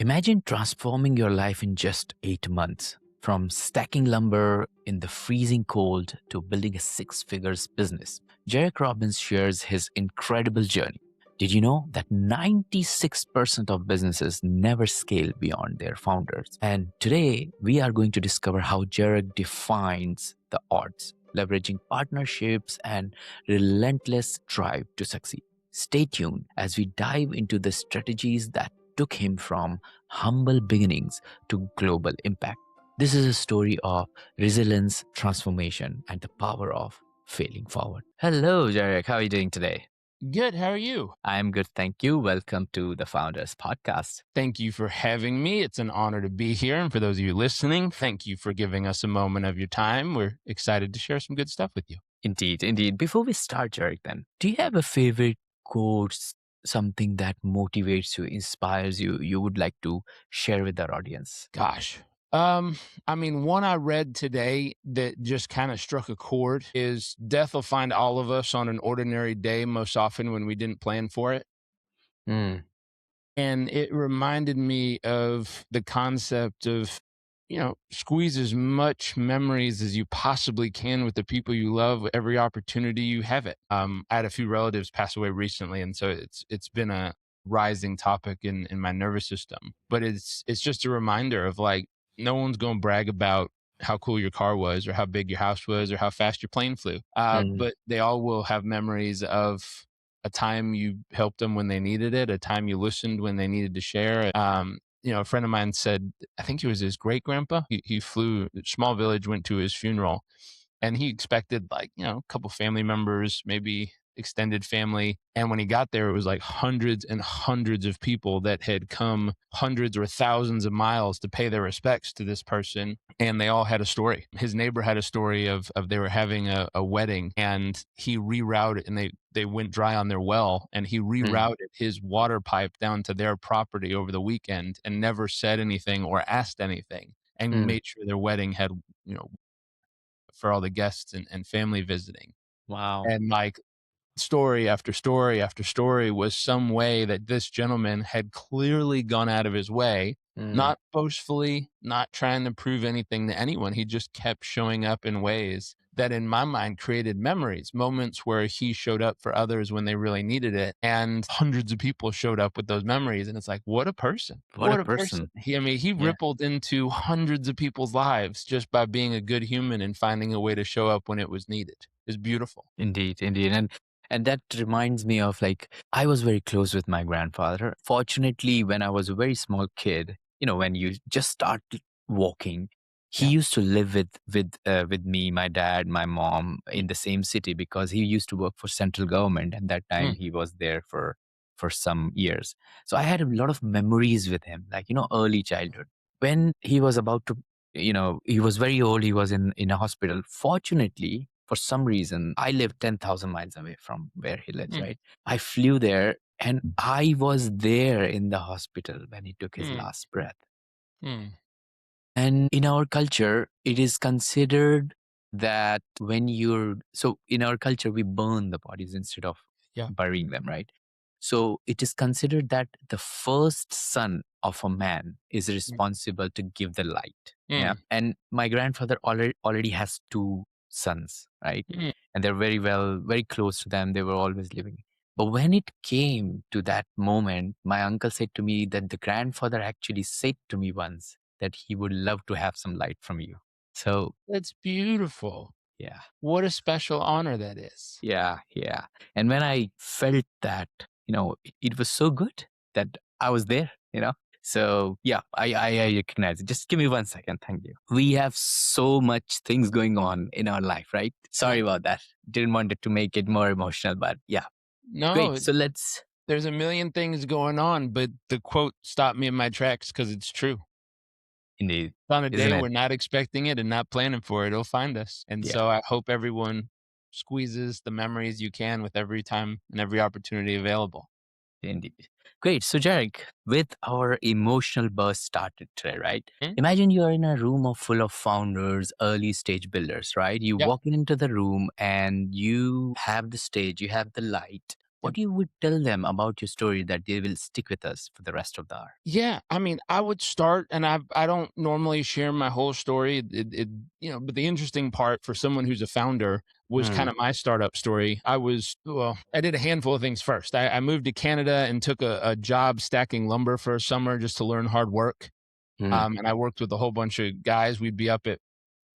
Imagine transforming your life in just 8 months from stacking lumber in the freezing cold to building a six figures business. Jarek Robbins shares his incredible journey. Did you know that 96% of businesses never scale beyond their founders? And today we are going to discover how Jarek defines the odds, leveraging partnerships and relentless drive to succeed. Stay tuned as we dive into the strategies that took him from humble beginnings to global impact. This is a story of resilience, transformation, and the power of failing forward. Hello, Jarek. How are you doing today? Good. How are you? I'm good, thank you. Welcome to the Founders Podcast. Thank you for having me. It's an honor to be here. And for those of you listening, thank you for giving us a moment of your time. We're excited to share some good stuff with you. Indeed, indeed. Before we start, Jarek, then, do you have a favorite quote, something that motivates you, inspires you, you would like to share with our audience? Gosh. One I read today that just kind of struck a chord is death will find all of us on an ordinary day, most often when we didn't plan for it. Mm, And it reminded me of the concept of, squeeze as much memories as you possibly can with the people you love, every opportunity you have it. I had a few relatives pass away recently, and so it's been a rising topic in my nervous system. But it's just a reminder of like no one's going to brag about how cool your car was or how big your house was or how fast your plane flew. mm, But they all will have memories of a time you helped them when they needed it, a time you listened when they needed to share. A friend of mine said, I think it was his great grandpa. He flew, small village, went to his funeral, and he expected a couple family members, maybe extended family. And when he got there, it was like hundreds and hundreds of people that had come hundreds or thousands of miles to pay their respects to this person. And they all had a story. His neighbor had a story of they were having a wedding, and he rerouted, and they went dry on their well, and he mm, rerouted his water pipe down to their property over the weekend and never said anything or asked anything, and mm. made sure their wedding had, for all the guests and family visiting. Wow. And like story after story after story was some way that this gentleman had clearly gone out of his way, Mm. not boastfully, not trying to prove anything to anyone. He just kept showing up in ways that, in my mind, created memories, moments where he showed up for others when they really needed it. And hundreds of people showed up with those memories. And it's like, what a person. What a What a person. person. He Yeah. rippled into hundreds of people's lives just by being a good human and finding a way to show up when it was needed. It's beautiful. Indeed, indeed. And that reminds me of like I was very close with my grandfather. Fortunately, when I was a very small kid, when you just start walking, he Yeah. used to live with me, my dad, my mom in the same city because he used to work for central government, and that time Mm. he was there for some years. So I had a lot of memories with him, like early childhood. When he was about to, he was very old. He was in a hospital. Fortunately, for some reason, I live 10,000 miles away from where he lives, Mm. right? I flew there and I was there in the hospital when he took his Mm. last breath. Mm. And in our culture, it is considered that so in our culture, we burn the bodies instead of Yeah. burying them, right? So it is considered that the first son of a man is Mm. responsible to give the light. Yeah. Mm. And my grandfather already has two sons, right? Mm. And they're very close to them. They were always living. But when it came to that moment, my uncle said to me that the grandfather actually said to me once that he would love to have some light from you. So, That's beautiful. yeah, What a special honor that is. yeah, yeah. And when I felt that, it was so good that I was there. So, yeah, I recognize it. Just give me 1 second. Thank you. We have so much things going on in our life, right? Yeah. Sorry about that. Didn't want it to make it more emotional, but yeah. No, Great. So let's, there's a million things going on, but the quote stopped me in my tracks because it's true. indeed, On a isn't day it? we're not expecting it and not planning for it, it'll find us. And Yeah. so I hope everyone squeezes the memories you can with every time and every opportunity available. Indeed. Great. So, Jarek, with our emotional burst started today, right? Mm. Imagine you're in a room full of founders, early stage builders, right? You Yeah. walk into the room and you have the stage, you have the light. what you would tell them about your story that they will stick with us for the rest of the hour? Yeah, I mean, I would start, and I don't normally share my whole story. But the interesting part for someone who's a founder was kind Mm, of my startup story. I did a handful of things first. I moved to Canada and took a job stacking lumber for a summer just to learn hard work. mm, And I worked with a whole bunch of guys. We'd be up at,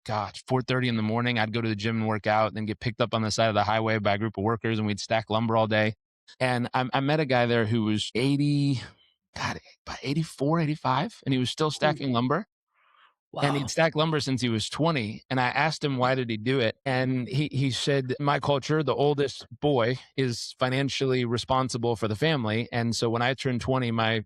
gosh, 4:30 in the morning. I'd go to the gym and work out, then get picked up on the side of the highway by a group of workers, and we'd stack lumber all day. And I met a guy there who was 80, God, about 84, 85, and he was still Ooh, stacking lumber. And he'd wow. stacked lumber since he was 20. And I asked him, why did he do it? And he said, my culture, the oldest boy is financially responsible for the family. And so when I turned 20, my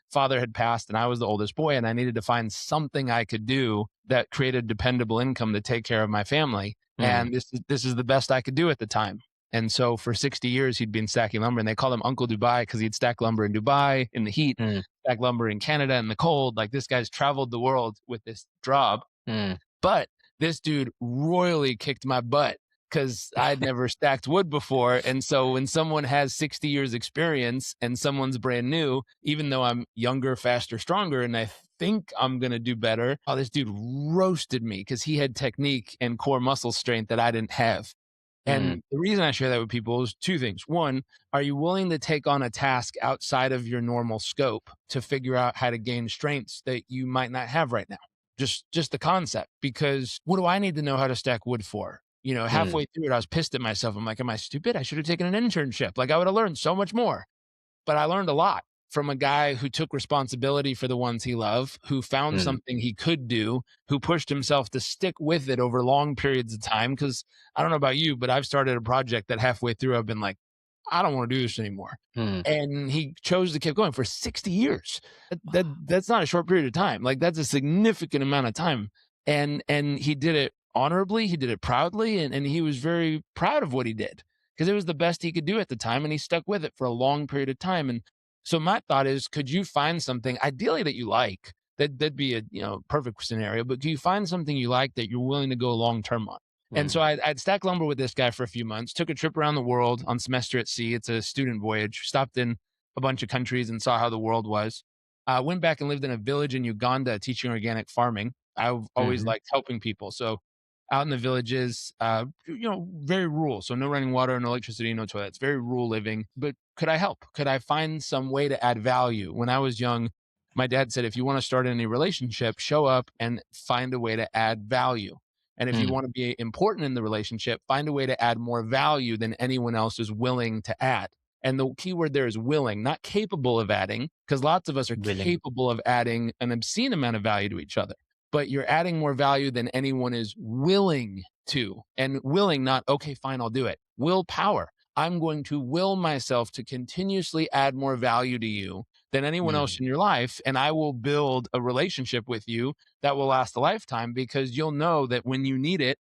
father had passed and I was the oldest boy, and I needed to find something I could do that created dependable income to take care of my family. Mm, And this is the best I could do at the time. And so for 60 years, he'd been stacking lumber, and they called him Uncle Dubai because he'd stack lumber in Dubai in the heat, mm, stack lumber in Canada in the cold. Like, this guy's traveled the world with this job. mm, But this dude royally kicked my butt because I'd never stacked wood before. And so when someone has 60 years experience and someone's brand new, even though I'm younger, faster, stronger, and I think I'm going to do better, oh, this dude roasted me because he had technique and core muscle strength that I didn't have. mm, And the reason I share that with people is two things. One, are you willing to take on a task outside of your normal scope to figure out how to gain strengths that you might not have right now? Just the concept. Because what do I need to know how to stack wood for? mm, Halfway through it, I was pissed at myself. I'm like, am I stupid? I should have taken an internship. Like, I would have learned so much more. But I learned a lot from a guy who took responsibility for the ones he loved, who found mm, something he could do, who pushed himself to stick with it over long periods of time. Because I don't know about you, but I've started a project that halfway through I've been like, I don't want to do this anymore. mm. And he chose to keep going for 60 years. That's not a short period of time. Like, that's a significant amount of time. And he did it honorably, he did it proudly, and he was very proud of what he did because it was the best he could do at the time, and he stuck with it for a long period of time. And so my thought is, could you find something ideally that you like? That'd be a perfect scenario, but do you find something you like that you're willing to go long term on? And Mm, so I'd stacked lumber with this guy for a few months, took a trip around the world on semester at sea. It's a student voyage, stopped in a bunch of countries and saw how the world was. Went back and lived in a village in Uganda teaching organic farming. I've always mhm, liked helping people. So out in the villages, very rural. So no running water, no electricity, no toilets, very rural living. But could I help? Could I find some way to add value? When I was young, my dad said, if you want to start any relationship, show up and find a way to add value. And if you mm, want to be important in the relationship, find a way to add more value than anyone else is willing to add. And the key word there is willing, not capable of adding, because lots of us are willing. capable of adding an obscene amount of value to each other. But you're adding more value than anyone is willing to. And willing, not, okay, fine, I'll do it. Willpower. I'm going to will myself to continuously add more value to you than anyone else Mm, in your life. And I will build a relationship with you that will last a lifetime because you'll know that when you need it,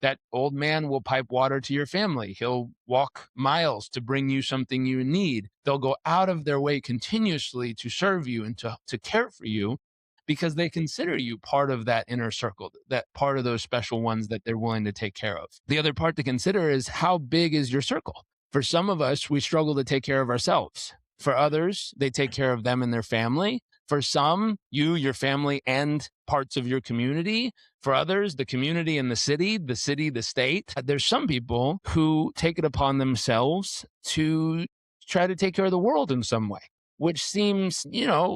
that old man will pipe water to your family. He'll walk miles to bring you something you need. They'll go out of their way continuously to serve you and to care for you because they consider you part of that inner circle, that part of those special ones that they're willing to take care of. The other part to consider is, how big is your circle? For some of us, we struggle to take care of ourselves. For others, they take care of them and their family. For some, you, your family, and parts of your community. For others, the community and the city, the state. There's some people who take it upon themselves to try to take care of the world in some way, which seems,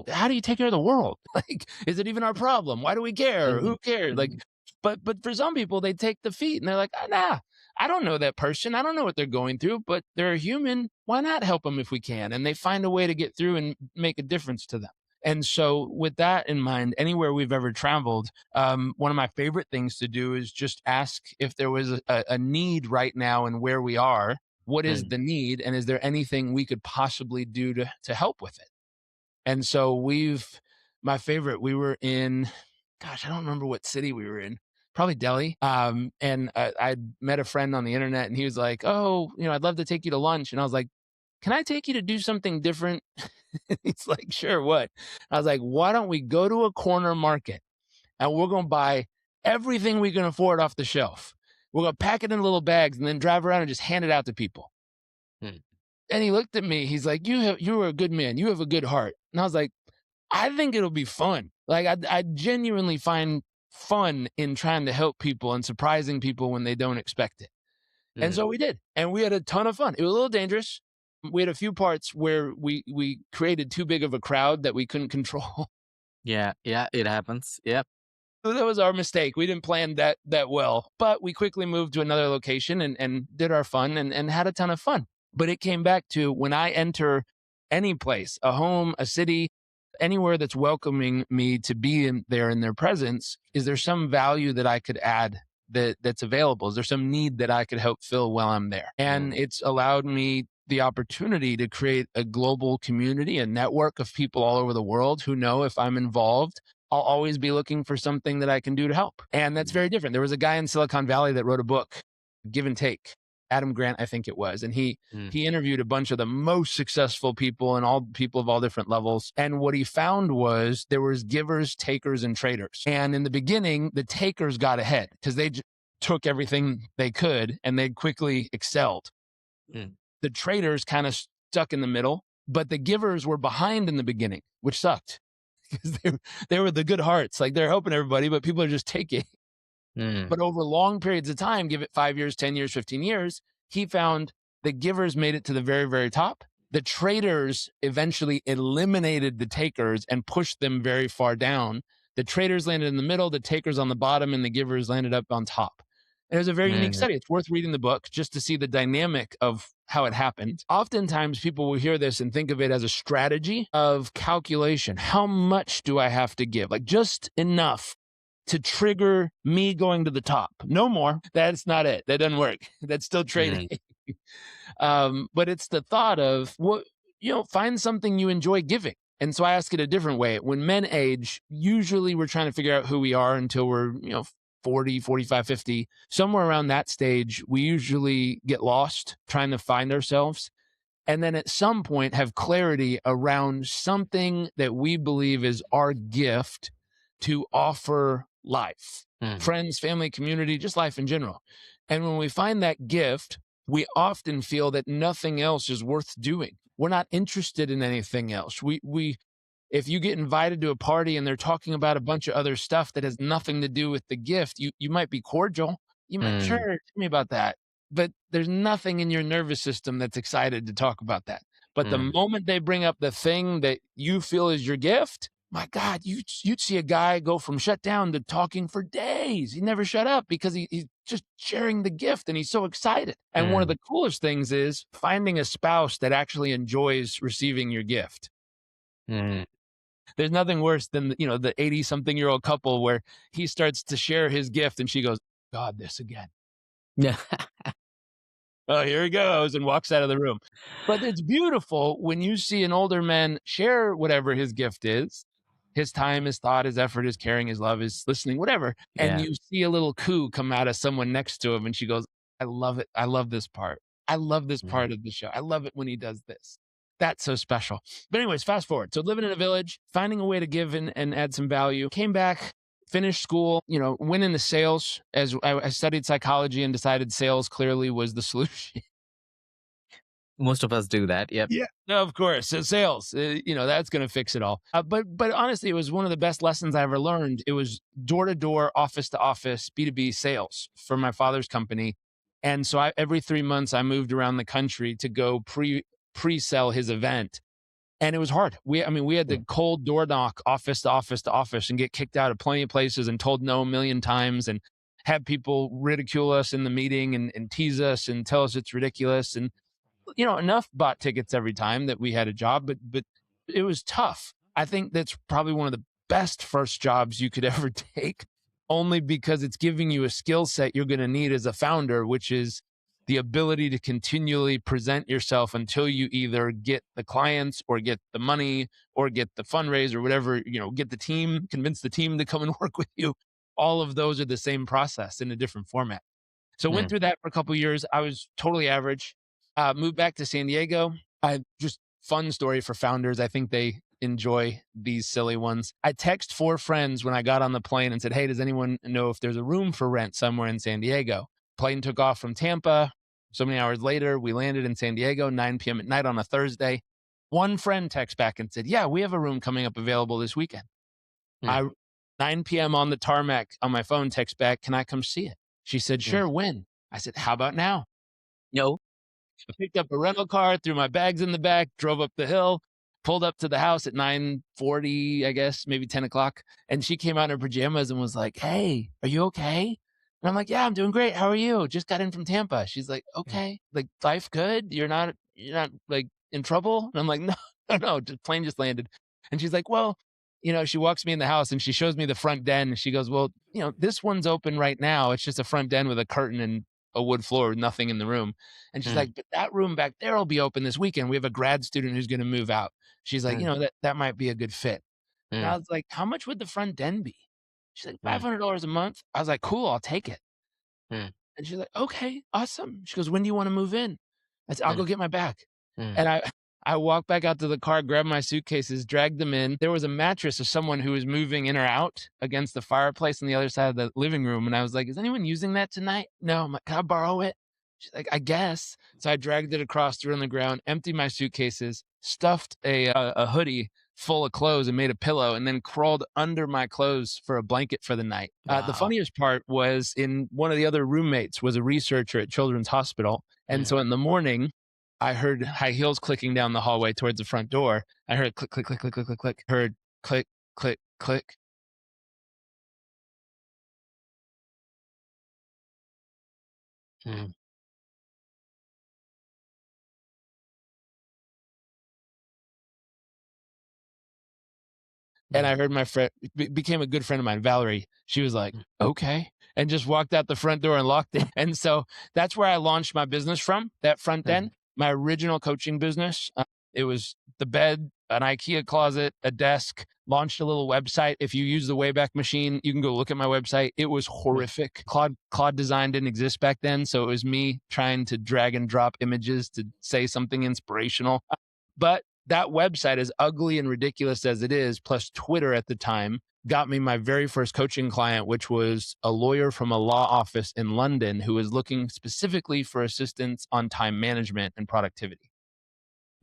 how do you take care of the world? Like, is it even our problem? Why do we care? mhm, Who cares? Like, mhm, but for some people, they take the feet and they're like, nah, I don't know that person. I don't know what they're going through, but they're a human. Why not help them if we can? And they find a way to get through and make a difference to them. And so, with that in mind, anywhere we've ever traveled, one of my favorite things to do is just ask if there was a need right now and where we are. What is mm, the need? And is there anything we could possibly do to help with it? And so, my favorite, we were in, gosh, I don't remember what city we were in, probably Delhi. And I met a friend on the internet and he was like, oh, I'd love to take you to lunch. And I was like, can I take you to do something different? He's like, sure, what? I was like, why don't we go to a corner market and we're going to buy everything we can afford off the shelf. We're going to pack it in little bags and then drive around and just hand it out to people. mm. And he looked at me. He's like, you are a good man. You have a good heart. And I was like, I think it'll be fun. Like I genuinely find fun in trying to help people and surprising people when they don't expect it. And Mm. so we did. And we had a ton of fun. It was a little dangerous. We had a few parts where we created too big of a crowd that we couldn't control. Yeah, it happens. Yep. So that was our mistake. We didn't plan that well, but we quickly moved to another location and did our fun and had a ton of fun. But it came back to when I enter any place, a home, a city, anywhere that's welcoming me to be there in their presence, is there some value that I could add that's available? Is there some need that I could help fill while I'm there? And it's allowed me the opportunity to create a global community, a network of people all over the world who know if I'm involved, I'll always be looking for something that I can do to help. And that's very different. There was a guy in Silicon Valley that wrote a book, Give and Take. Adam Grant, I think it was. And he interviewed a bunch of the most successful people and all people of all different levels. And what he found was there was givers, takers, and traders. And in the beginning, the takers got ahead because they took everything they could and they quickly excelled. The traders kind of stuck in the middle, but the givers were behind in the beginning, which sucked because they were the good hearts. Like they're helping everybody, but people are just taking. But over long periods of time, give it 5 years, 10 years, 15 years, he found the givers made it to the very, very top. The traders eventually eliminated the takers and pushed them very far down. The traders landed in the middle, the takers on the bottom, and the givers landed up on top. And it was a very unique study. It's worth reading the book just to see the dynamic of how it happened. Oftentimes, people will hear this and think of it as a strategy of calculation. How much do I have to give? Like just enough to trigger me going to the top. No more. That's not it. That doesn't work. That's still trading. But it's the thought of, find something you enjoy giving. And so I ask it a different way. When men age, usually we're trying to figure out who we are until we're, 40, 45, 50. Somewhere around that stage, we usually get lost trying to find ourselves. And then at some point have clarity around something that we believe is our gift to offer life, friends, family, community, just life in general. And when we find that gift, we often feel that nothing else is worth doing. We're not interested in anything else. If you get invited to a party and they're talking about a bunch of other stuff that has nothing to do with the gift, you might be cordial. You might, sure, tell me about that. But there's nothing in your nervous system that's excited to talk about that. But the moment they bring up the thing that you feel is your gift, my God, you'd see a guy go from shut down to talking for days. He never shut up because he's just sharing the gift and he's so excited. And one of the coolest things is finding a spouse that actually enjoys receiving your gift. There's nothing worse than, the 80-something-year-old couple where he starts to share his gift and she goes, God, this again. Yeah. Oh, here he goes, and walks out of the room. But it's beautiful when you see an older man share whatever his gift is, his time, his thought, his effort, his caring, his love, his listening, whatever. And you see a little coo come out of someone next to him and she goes, I love it. I love this part. I love this part of the show. I love it when he does this. That's so special. But anyways, fast forward. So living in a village, finding a way to give and add some value, came back, finished school, went into sales as I studied psychology and decided sales clearly was the solution. Most of us do that. Yep. Yeah, no, of course. So sales, that's going to fix it all. But honestly, it was one of the best lessons I ever learned. It was door-to-door, office-to-office, B2B sales for my father's company. And so every 3 months, I moved around the country to go pre-sell his event. And it was hard. We had to cold door knock office to office to office and get kicked out of plenty of places and told no a million times and have people ridicule us in the meeting and tease us and tell us it's ridiculous. And enough bought tickets every time that we had a job, but it was tough. I think that's probably one of the best first jobs you could ever take, only because it's giving you a skill set you're going to need as a founder, which is the ability to continually present yourself until you either get the clients or get the money or get the fundraise or whatever, get the team, convince the team to come and work with you. All of those are the same process in a different format. So went through that for a couple of years. I was totally average. Moved back to San Diego. Just fun story for founders. I think they enjoy these silly ones. I text 4 friends when I got on the plane and said, hey, does anyone know if there's a room for rent somewhere in San Diego? Plane took off from Tampa, So many hours later, we landed in San Diego, 9 p.m. at night on a Thursday. One friend texted back and said, yeah, we have a room coming up available this weekend. Mm. 9 p.m. on the tarmac on my phone, text back, can I come see it? She said, sure, when? I said, how about now? No. I picked up a rental car, threw my bags in the back, drove up the hill, pulled up to the house at 9:40, I guess, maybe 10 o'clock. And she came out in her pajamas and was like, hey, are you okay? And I'm like, yeah, I'm doing great. How are you? Just got in from Tampa. She's like, okay, like life good? You're not like in trouble? And I'm like, no, no, plane just landed. And she's like, well, she walks me in the house and she shows me the front den. And she goes, well, this one's open right now. It's just a front den with a curtain and a wood floor with nothing in the room. And she's Mm. like, but that room back there will be open this weekend. We have a grad student who's going to move out. She's like, that might be a good fit. And I was like, how much would the front den be? She's like, $500 a month. I was like, cool, I'll take it. Mm. And she's like, okay, awesome. She goes, when do you want to move in? I said, I'll go get my bag. And I walked back out to the car, grabbed my suitcases, dragged them in. There was a mattress of someone who was moving in or out against the fireplace on the other side of the living room. And I was like, is anyone using that tonight? No. I'm like, can I borrow it? She's like, I guess. So I dragged it across, threw it on the ground, emptied my suitcases, stuffed a hoodie full of clothes and made a pillow, and then crawled under my clothes for a blanket for the night. The Wow. funniest part was in one of the other roommates was a researcher at Children's Hospital. And so in the morning, I heard high heels clicking down the hallway towards the front door. I heard click, click, click, click, click, click, click. Heard click, click, click. Mm. And I heard my friend became a good friend of mine, Valerie. She was like, okay, and just walked out the front door and locked it. And so that's where I launched my business from, that front end, my original coaching business. It was the bed, an IKEA closet, a desk, launched a little website. If you use the Wayback Machine, you can go look at my website. It was horrific. Claude Design didn't exist back then. So it was me trying to drag and drop images to say something inspirational. But that website, as ugly and ridiculous as it is, plus Twitter at the time, got me my very first coaching client, which was a lawyer from a law office in London who was looking specifically for assistance on time management and productivity.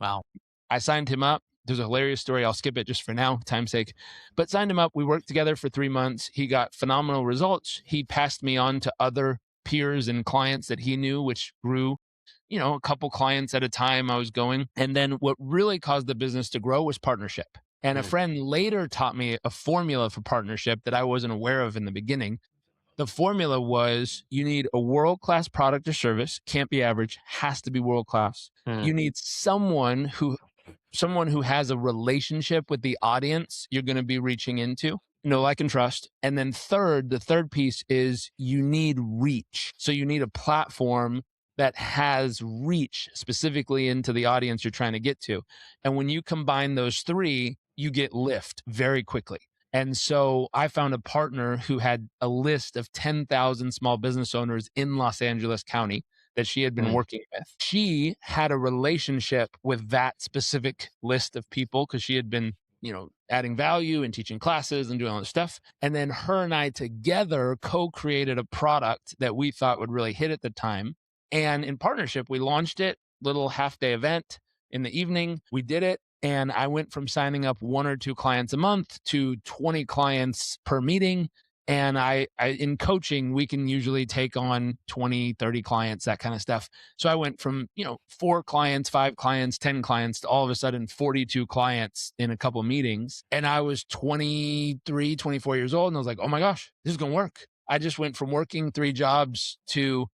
Wow. I signed him up. There's a hilarious story. I'll skip it just for now, time's sake. But signed him up. We worked together for 3 months. He got phenomenal results. He passed me on to other peers and clients that he knew, which grew a couple clients at a time I was going. And then what really caused the business to grow was partnership. And a friend later taught me a formula for partnership that I wasn't aware of in the beginning. The formula was you need a world-class product or service, can't be average, has to be world-class. You need someone who has a relationship with the audience you're going to be reaching into. Know, like, and trust. And then the third piece is you need reach. So you need a platform that has reach specifically into the audience you're trying to get to. And when you combine those three, you get lift very quickly. And so I found a partner who had a list of 10,000 small business owners in Los Angeles County that she had been working with. She had a relationship with that specific list of people because she had been, adding value and teaching classes and doing all this stuff. And then her and I together co-created a product that we thought would really hit at the time. And in partnership, we launched it, little half-day event in the evening. We did it. And I went from signing up 1 or 2 clients a month to 20 clients per meeting. And I in coaching, we can usually take on 20, 30 clients, that kind of stuff. So I went from, 4 clients, 5 clients, 10 clients to all of a sudden 42 clients in a couple of meetings. And I was 23, 24 years old. And I was like, oh my gosh, this is going to work. I just went from working 3 jobs to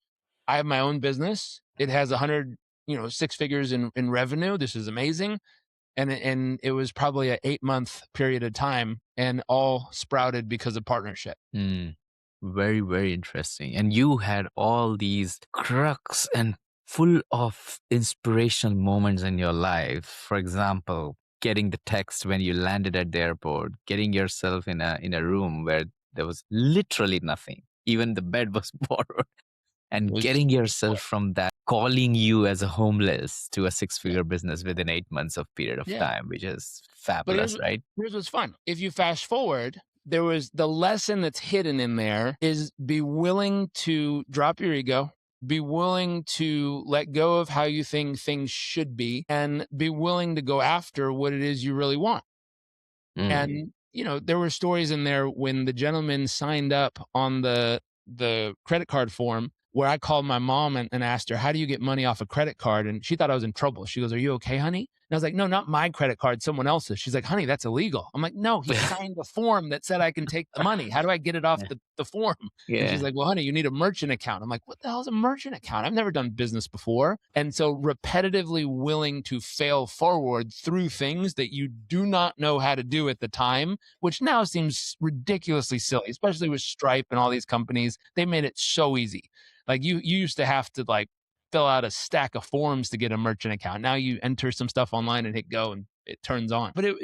I have my own business. It has 100, 6 figures in revenue. This is amazing. And it was probably an 8-month period of time and all sprouted because of partnership. Very, very interesting. And you had all these crux and full of inspirational moments in your life. For example, getting the text when you landed at the airport, getting yourself in a room where there was literally nothing. Even the bed was borrowed. And getting yourself from that, calling you as a homeless to a 6-figure business within 8 months of period of time, which is fabulous, right? Here's what's fun. If you fast forward, there was the lesson that's hidden in there is be willing to drop your ego, Be willing to let go of how you think things should be and be willing to go after what it is you really want. Mm. And, there were stories in there when the gentleman signed up on the credit card form where I called my mom and asked her, "How do you get money off a credit card?" And she thought I was in trouble. She goes, "Are you okay, honey?" And I was like, "No, not my credit card, someone else's." She's like, "Honey, that's illegal." I'm like, "No, he signed a form that said I can take the money. How do I get it off Yeah. the form?" And she's Yeah. like, "Well, honey, you need a merchant account." I'm like, "What the hell is a merchant account? I've never done business before." And so repetitively willing to fail forward through things that you do not know how to do at the time, which now seems ridiculously silly, especially with Stripe and all these companies. They made it so easy. Like you used to have to fill out a stack of forms to get a merchant account. Now you enter some stuff online and hit go and it turns on. But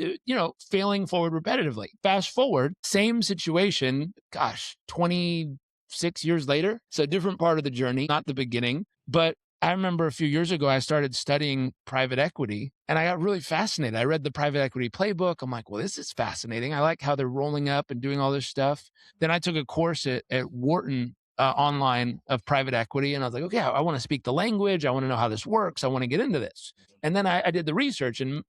failing forward repetitively. Fast forward, same situation, gosh, 26 years later. It's a different part of the journey, not the beginning. But I remember a few years ago, I started studying private equity and I got really fascinated. I read the private equity playbook. I'm like, well, this is fascinating. I like how they're rolling up and doing all this stuff. Then I took a course at Wharton online of private equity. And I was like, okay, I want to speak the language. I want to know how this works. I want to get into this. And then I did the research and,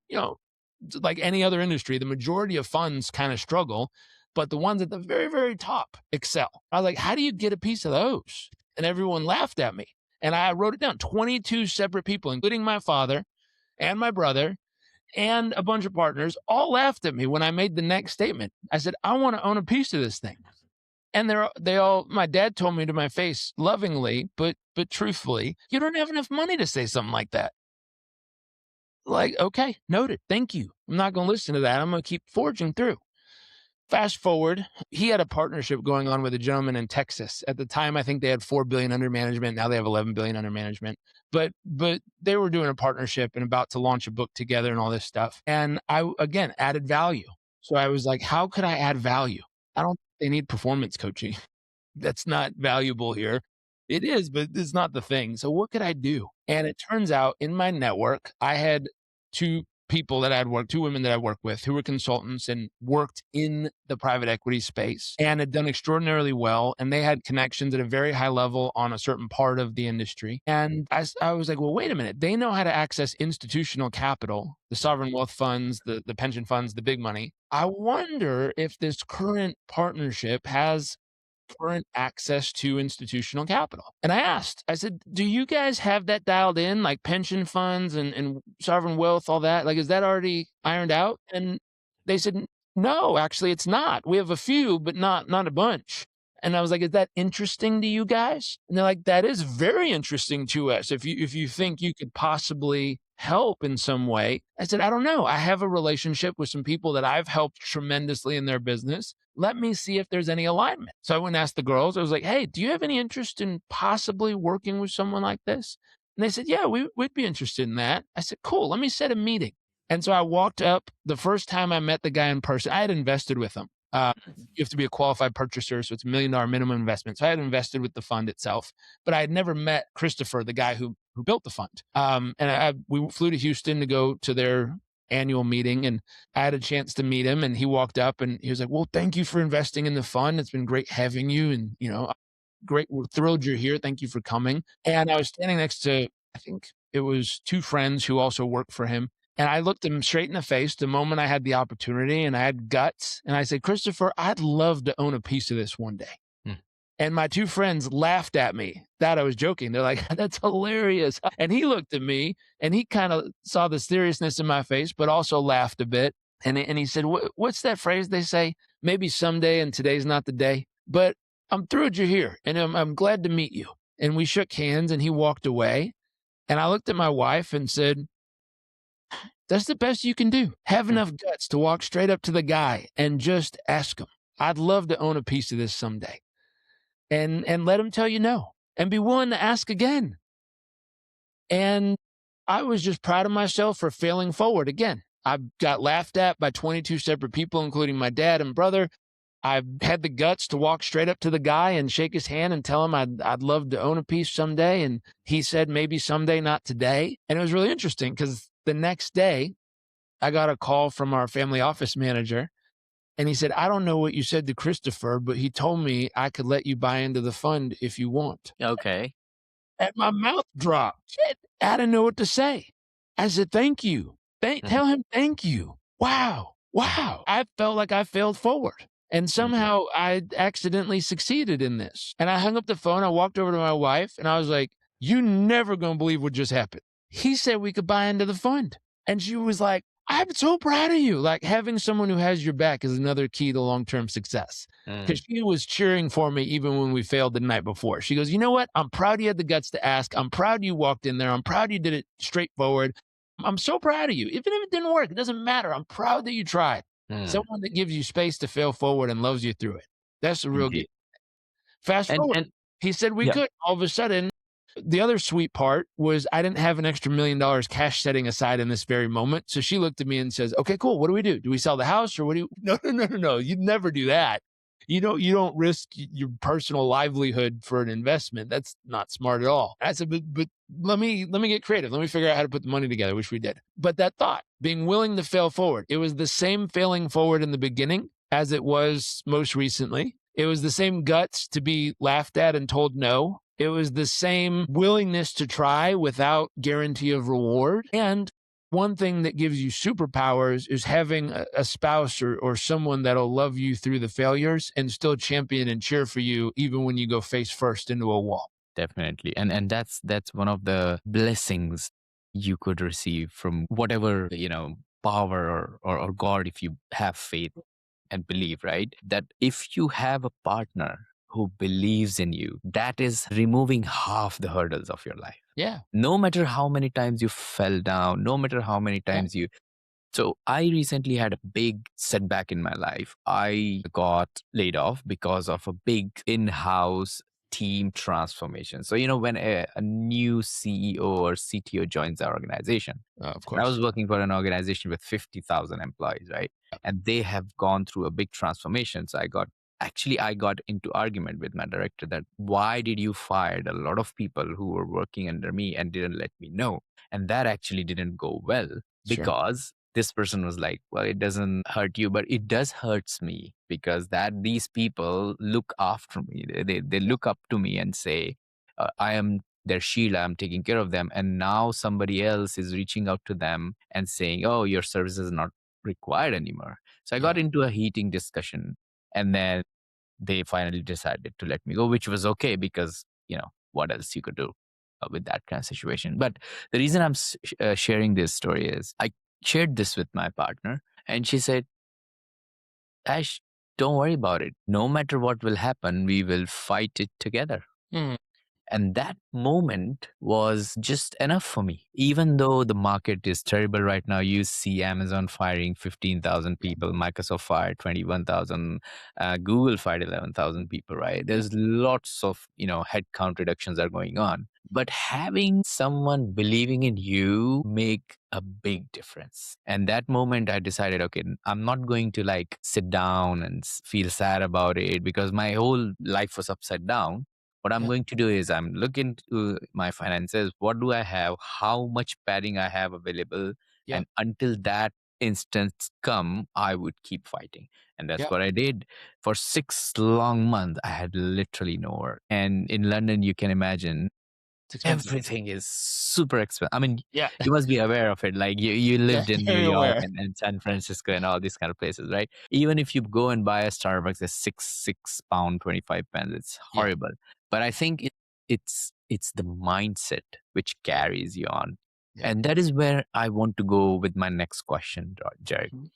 like any other industry, the majority of funds kind of struggle, but the ones at the very, very top excel. I was like, how do you get a piece of those? And everyone laughed at me. And I wrote it down, 22 separate people, including my father and my brother and a bunch of partners, all laughed at me when I made the next statement. I said, I want to own a piece of this thing. And my dad told me to my face lovingly, but truthfully, you don't have enough money to say something like that. Like, okay, noted. Thank you. I'm not going to listen to that. I'm going to keep forging through. Fast forward, he had a partnership going on with a gentleman in Texas. At the time, I think they had 4 billion under management. Now they have 11 billion under management. But they were doing a partnership and about to launch a book together and all this stuff. And I, again, added value. So I was like, how could I add value? I don't think they need performance coaching. That's not valuable here. It is, but it's not the thing. So what could I do? And it turns out in my network, I had two women that I worked with who were consultants and worked in the private equity space and had done extraordinarily well. And they had connections at a very high level on a certain part of the industry. And I was like, well, wait a minute. They know how to access institutional capital, the sovereign wealth funds, the pension funds, the big money. I wonder if this current partnership has current access to institutional capital. And I said, do you guys have that dialed in, like pension funds and sovereign wealth, all that? Like, is that already ironed out? And they said, no, actually, it's not. We have a few, but not a bunch. And I was like, is that interesting to you guys? And they're like, that is very interesting to us. If you think you could possibly help in some way. I said, I don't know. I have a relationship with some people that I've helped tremendously in their business. Let me see if there's any alignment. So I went and asked the girls. I was like, hey, do you have any interest in possibly working with someone like this? And they said, yeah, we'd be interested in that. I said, cool, let me set a meeting. And so I walked up. The first time I met the guy in person, I had invested with him. You have to be a qualified purchaser, so it's $1 million minimum investment. So I had invested with the fund itself, but I had never met Christopher, the guy who built the fund. And we flew to Houston to go to their annual meeting, and I had a chance to meet him. And he walked up and he was like, "Well, thank you for investing in the fund. It's been great having you, and great. We're thrilled you're here. Thank you for coming." And I was standing next to, I think it was two friends who also worked for him. And I looked him straight in the face the moment I had the opportunity and I had guts. And I said, Christopher, I'd love to own a piece of this one day. And my two friends laughed at me. Thought I was joking. They're like, that's hilarious. And he looked at me and he kind of saw the seriousness in my face, but also laughed a bit. And he said, what's that phrase they say? Maybe someday and today's not the day. But I'm thrilled you're here and I'm glad to meet you. And we shook hands and he walked away. And I looked at my wife and said, that's the best you can do. Have enough guts to walk straight up to the guy and just ask him. I'd love to own a piece of this someday. And let him tell you no. And be willing to ask again. And I was just proud of myself for failing forward again. I got laughed at by 22 separate people, including my dad and brother. I had the guts to walk straight up to the guy and shake his hand and tell him I'd love to own a piece someday. And he said, maybe someday, not today. And it was really interesting because the next day I got a call from our family office manager. And he said, I don't know what you said to Christopher, but he told me I could let you buy into the fund if you want. Okay. And my mouth dropped. I didn't know what to say. I said, "Thank you. Tell him thank you." Wow. Wow. I felt like I failed forward. And somehow I accidentally succeeded in this. And I hung up the phone. I walked over to my wife and I was like, "You never gonna believe what just happened." He said we could buy into the fund. And she was like, "I'm so proud of you." Like having someone who has your back is another key to long-term success. Because she was cheering for me even when we failed the night before. She goes, "You know what? I'm proud you had the guts to ask. I'm proud you walked in there. I'm proud you did it straightforward. I'm so proud of you. Even if it didn't work, it doesn't matter. I'm proud that you tried." Someone that gives you space to fail forward and loves you through it. That's a real Indeed. gift. Fast forward, And he said we yeah, could. All of a sudden, the other sweet part was I didn't have an extra $1 million cash setting aside in this very moment. So she looked at me and says, "Okay, cool. What do we do? Do we sell the house or what do you?" No, no, no, no, no. You'd never do that. You don't risk your personal livelihood for an investment. That's not smart at all. I said, but let me get creative. Let me figure out how to put the money together, which we did. But that thought, being willing to fail forward, it was the same failing forward in the beginning as it was most recently. It was the same guts to be laughed at and told no. It was the same willingness to try without guarantee of reward. And one thing that gives you superpowers is having a spouse or someone that'll love you through the failures and still champion and cheer for you, even when you go face first into a wall. definitely. And that's one of the blessings you could receive from whatever, power or God, if you have faith and believe, right? That if you have a partner who believes in you, that is removing half the hurdles of your life. Yeah. No matter how many times you fell down, no matter how many Yeah. times you. So I recently had a big setback in my life. I got laid off because of a big in-house team transformation. So, when a new CEO or CTO joins our organization, Of and I was course. working for an organization with 50,000 employees, right? And they have gone through a big transformation. So I got into argument with my director that why did you fire a lot of people who were working under me and didn't let me know? And that actually didn't go well Sure. because this person was like, well, it doesn't hurt you, but it does hurts me because that these people look after me. They look up to me and say, I am their shield, I'm taking care of them. And now somebody else is reaching out to them and saying, oh, your service is not required anymore. So I got Yeah. into a heating discussion, and then they finally decided to let me go, which was okay because, what else you could do with that kind of situation. But the reason I'm sharing this story is I shared this with my partner, and she said, Ash, don't worry about it. No matter what will happen, we will fight it together. Mm. And that moment was just enough for me. Even though the market is terrible right now, you see Amazon firing 15,000 people, Microsoft fired 21,000, Google fired 11,000 people, right? There's lots of, headcount reductions are going on. But having someone believing in you make a big difference. And that moment I decided, okay, I'm not going to like sit down and feel sad about it because my whole life was upside down. What I'm Yeah. going to do is I'm looking to my finances. What do I have? How much padding I have available? Yeah. And until that instance come, I would keep fighting. And that's Yeah. what I did. For 6 long months, I had literally no work. And in London, you can imagine It's expensive. everything is super expensive. I mean, Yeah. you must be aware of it. Like you Yeah. lived in New Very York aware. and San Francisco and all these kind of places, right? Even if you go and buy a Starbucks, it's £6, 25 pence. It's Yeah. horrible. But I think it's the mindset which carries you on. Yeah. And that is where I want to go with my next question, Jared. Mhm.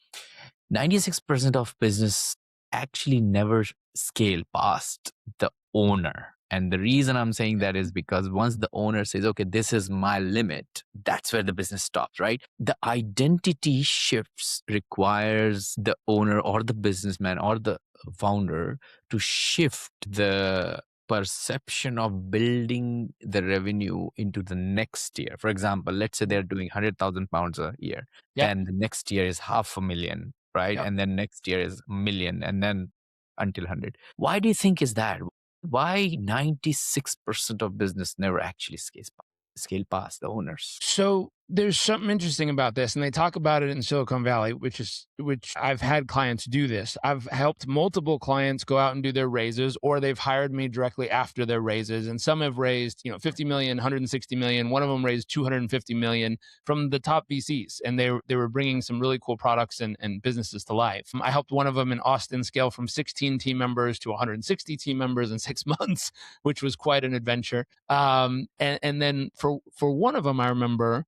96% of business actually never scale past the owner. And the reason I'm saying that is because once the owner says, okay, this is my limit, that's where the business stops, right? The identity shifts requires the owner or the businessman or the founder to shift the perception of building the revenue into the next year. For example, let's say they're doing £100,000 a year. Yeah. Then the next year is 500,000, right? Yep. And then next year is 1 million, and then until 100. Why do you think is that? Why 96% of business never actually scale past the owners? So There's something interesting about this, and they talk about it in Silicon Valley, which I've had clients do this. I've helped multiple clients go out and do their raises, or they've hired me directly after their raises. And some have raised, 50 million, 160 million. One of them raised 250 million from the top VCs, and they were bringing some really cool products and businesses to life. I helped one of them in Austin scale from 16 team members to 160 team members in 6 months, which was quite an adventure. And then for one of them, I remember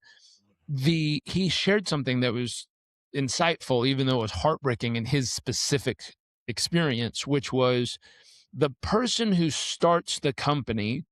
he shared something that was insightful, even though it was heartbreaking in his specific experience, which was the person who starts the company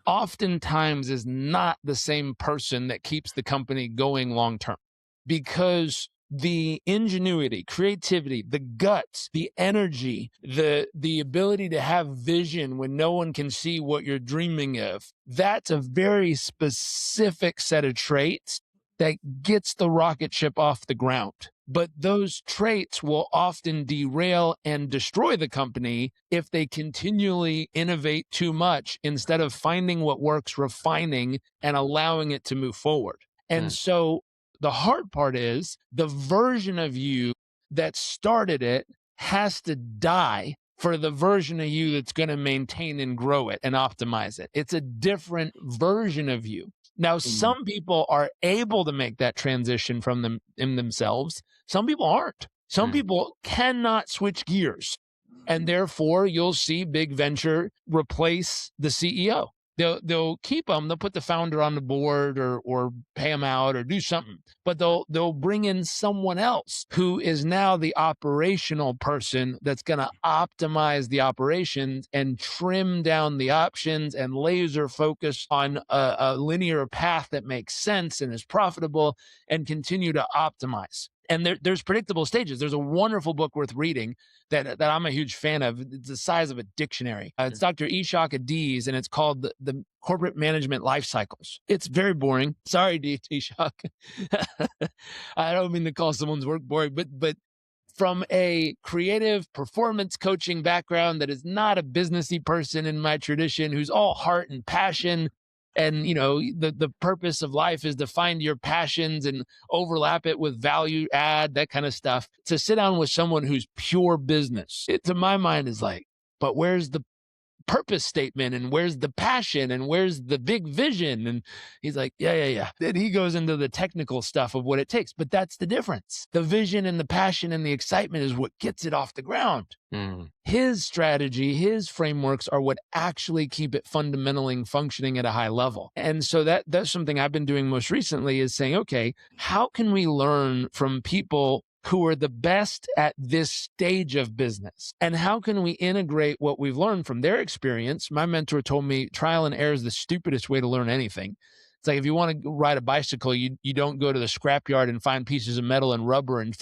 oftentimes is not the same person that keeps the company going long term, because the ingenuity, creativity, the guts, the energy, the ability to have vision when no one can see what you're dreaming of, that's a very specific set of traits that gets the rocket ship off the ground. But those traits will often derail and destroy the company if they continually innovate too much instead of finding what works, refining, and allowing it to move forward. And so the hard part is the version of you that started it has to die for the version of you that's going to maintain and grow it and optimize it. It's a different version of you. Now, some people are able to make that transition from them in themselves. Some people aren't. Some people cannot switch gears. And therefore, you'll see big venture replace the CEO. They'll keep them. They'll put the founder on the board or pay him out or do something. But they'll bring in someone else who is now the operational person that's going to optimize the operations and trim down the options and laser focus on a linear path that makes sense and is profitable and continue to optimize. And there's predictable stages. There's a wonderful book worth reading that I'm a huge fan of. It's the size of a dictionary. It's Dr. Ishak Adiz, and it's called the Corporate Management Life Cycles. It's very boring. Sorry, Ishak. I don't mean to call someone's work boring, but from a creative performance coaching background that is not a businessy person in my tradition, who's all heart and passion, and the purpose of life is to find your passions and overlap it with value add, that kind of stuff. To sit down with someone who's pure business, it, to my mind, is like, but where's the purpose statement and where's the passion and where's the big vision? And he's like, yeah. Then he goes into the technical stuff of what it takes, but that's the difference. The vision and the passion and the excitement is what gets it off the ground. His strategy, his frameworks are what actually keep it fundamentally functioning at a high level. And so that's something I've been doing most recently, is saying, okay, how can we learn from people who are the best at this stage of business? And how can we integrate what we've learned from their experience? My mentor told me trial and error is the stupidest way to learn anything. It's like if you want to ride a bicycle, you don't go to the scrapyard and find pieces of metal and rubber and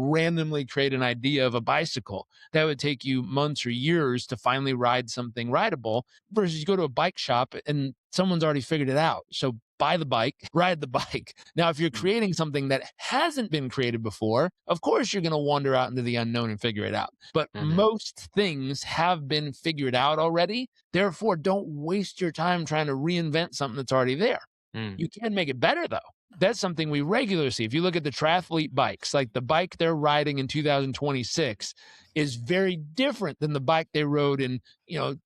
randomly create an idea of a bicycle. That would take you months or years to finally ride something rideable, versus you go to a bike shop and someone's already figured it out. So buy the bike, ride the bike. Now, if you're creating something that hasn't been created before, of course, you're going to wander out into the unknown and figure it out. But most things have been figured out already. Therefore, don't waste your time trying to reinvent something that's already there. You can make it better, though. That's something we regularly see. If you look at the triathlete bikes, like the bike they're riding in 2026 is very different than the bike they rode in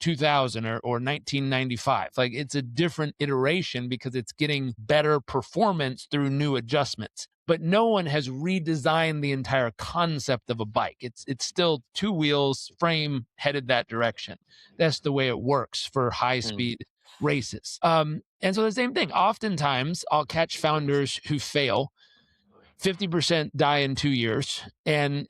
2000 or 1995. Like, it's a different iteration because it's getting better performance through new adjustments. But no one has redesigned the entire concept of a bike. It's still two wheels, frame headed that direction. That's the way it works for high speed races. And so the same thing, oftentimes I'll catch founders who fail, 50% die in 2 years, and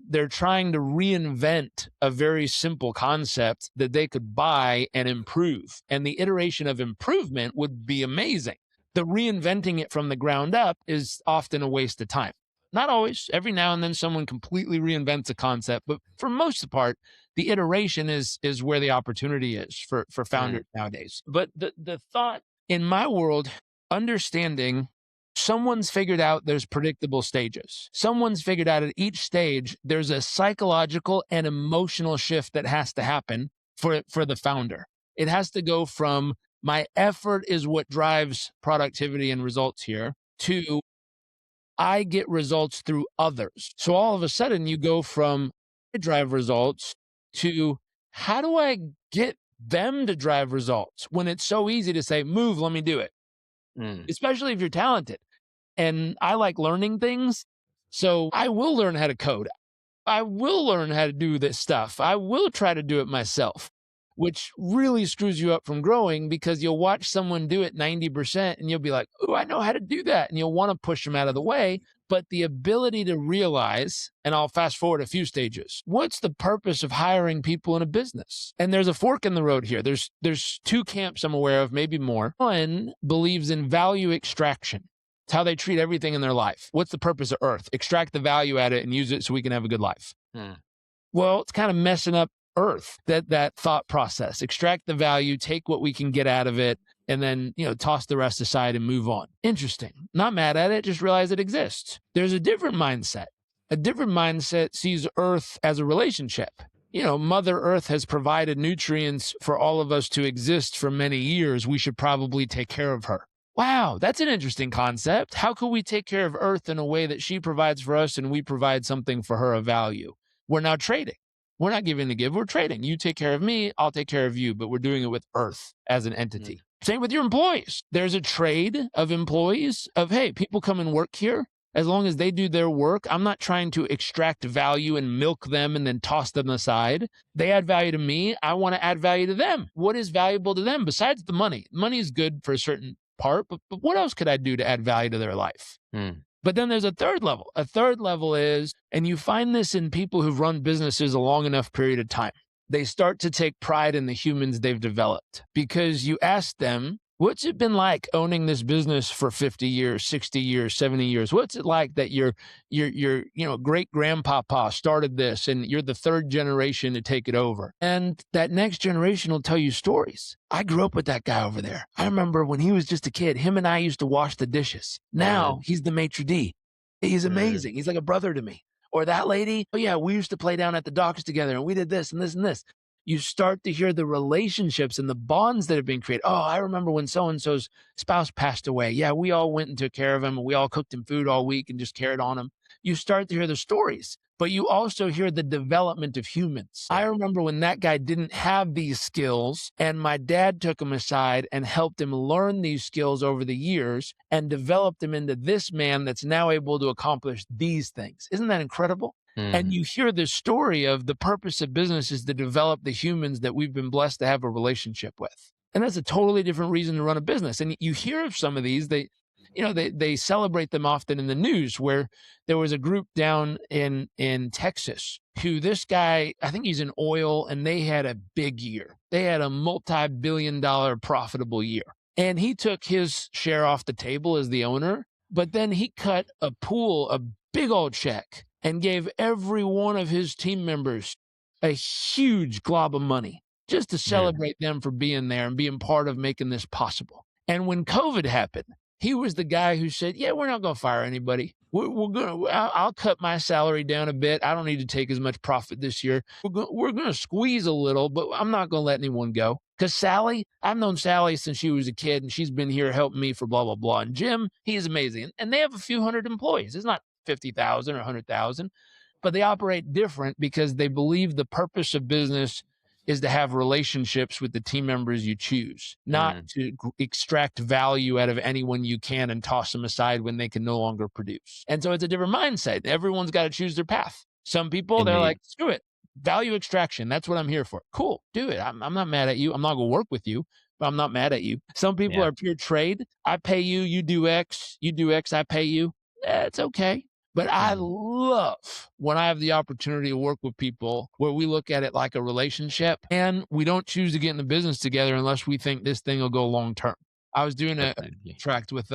they're trying to reinvent a very simple concept that they could buy and improve. And the iteration of improvement would be amazing. The reinventing it from the ground up is often a waste of time. Not always. Every now and then someone completely reinvents a concept, but for most of the part, the iteration is where the opportunity is for founders nowadays. But the thought in my world, understanding someone's figured out there's predictable stages. Someone's figured out at each stage, there's a psychological and emotional shift that has to happen for the founder. It has to go from my effort is what drives productivity and results here, to I get results through others. So all of a sudden you go from I drive results to how do I get them to drive results when it's so easy to say, move, let me do it, especially if you're talented. And I like learning things. So I will learn how to code. I will learn how to do this stuff. I will try to do it myself, which really screws you up from growing because you'll watch someone do it 90% and you'll be like, oh, I know how to do that. And you'll want to push them out of the way. But the ability to realize, and I'll fast forward a few stages, what's the purpose of hiring people in a business? And there's a fork in the road here. There's two camps I'm aware of, maybe more. One believes in value extraction. It's how they treat everything in their life. What's the purpose of Earth? Extract the value at it and use it so we can have a good life. Well, it's kind of messing up Earth, that thought process. Extract the value, take what we can get out of it, and then, toss the rest aside and move on. Interesting. Not mad at it, just realize it exists. There's a different mindset. A different mindset sees Earth as a relationship. Mother Earth has provided nutrients for all of us to exist for many years. We should probably take care of her. Wow, that's an interesting concept. How can we take care of Earth in a way that she provides for us and we provide something for her of value? We're now trading. We're not giving to give, we're trading. You take care of me, I'll take care of you, but we're doing it with Earth as an entity. Same with your employees. There's a trade of employees of, hey, people come and work here. As long as they do their work, I'm not trying to extract value and milk them and then toss them aside. They add value to me. I want to add value to them. What is valuable to them besides the money? Money is good for a certain part, but what else could I do to add value to their life? But then there's a third level. A third level is, and you find this in people who've run businesses a long enough period of time, they start to take pride in the humans they've developed because you ask them, what's it been like owning this business for 50 years, 60 years, 70 years? What's it like that your great grandpapa started this and you're the third generation to take it over? And that next generation will tell you stories. I grew up with that guy over there. I remember when he was just a kid, him and I used to wash the dishes. Now he's the maitre d'. He's amazing. He's like a brother to me. Or that lady, oh yeah, we used to play down at the docks together and we did this and this and this. You start to hear the relationships and the bonds that have been created. Oh, I remember when so-and-so's spouse passed away. Yeah, we all went and took care of him and we all cooked him food all week and just cared on him. You start to hear the stories, but you also hear the development of humans. I remember when that guy didn't have these skills and my dad took him aside and helped him learn these skills over the years and developed him into this man that's now able to accomplish these things. Isn't that incredible? And you hear this story of the purpose of business is to develop the humans that we've been blessed to have a relationship with. And that's a totally different reason to run a business. And you hear of some of these, they celebrate them often in the news, where there was a group down in Texas who this guy, I think he's in oil, and they had a big year. They had a multi-billion-dollar profitable year. And he took his share off the table as the owner, but then he cut a big old check, and gave every one of his team members a huge glob of money just to celebrate them for being there and being part of making this possible. And when COVID happened, he was the guy who said, yeah, we're not going to fire anybody. I'll cut my salary down a bit. I don't need to take as much profit this year. We're going to squeeze a little, but I'm not going to let anyone go. Because Sally, I've known Sally since she was a kid, and she's been here helping me for blah, blah, blah. And Jim, he's amazing. And they have a few hundred employees. It's not 50,000 or 100,000, but they operate different because they believe the purpose of business is to have relationships with the team members you choose, not to extract value out of anyone you can and toss them aside when they can no longer produce. And so it's a different mindset. Everyone's got to choose their path. Some people, they're like, screw it. Value extraction. That's what I'm here for. Cool. Do it. I'm not mad at you. I'm not going to work with you, but I'm not mad at you. Some people are pure trade. I pay you. You do X. You do X. I pay you. It's okay. But I love when I have the opportunity to work with people where we look at it like a relationship and we don't choose to get in the business together unless we think this thing will go long term. I was doing a contract with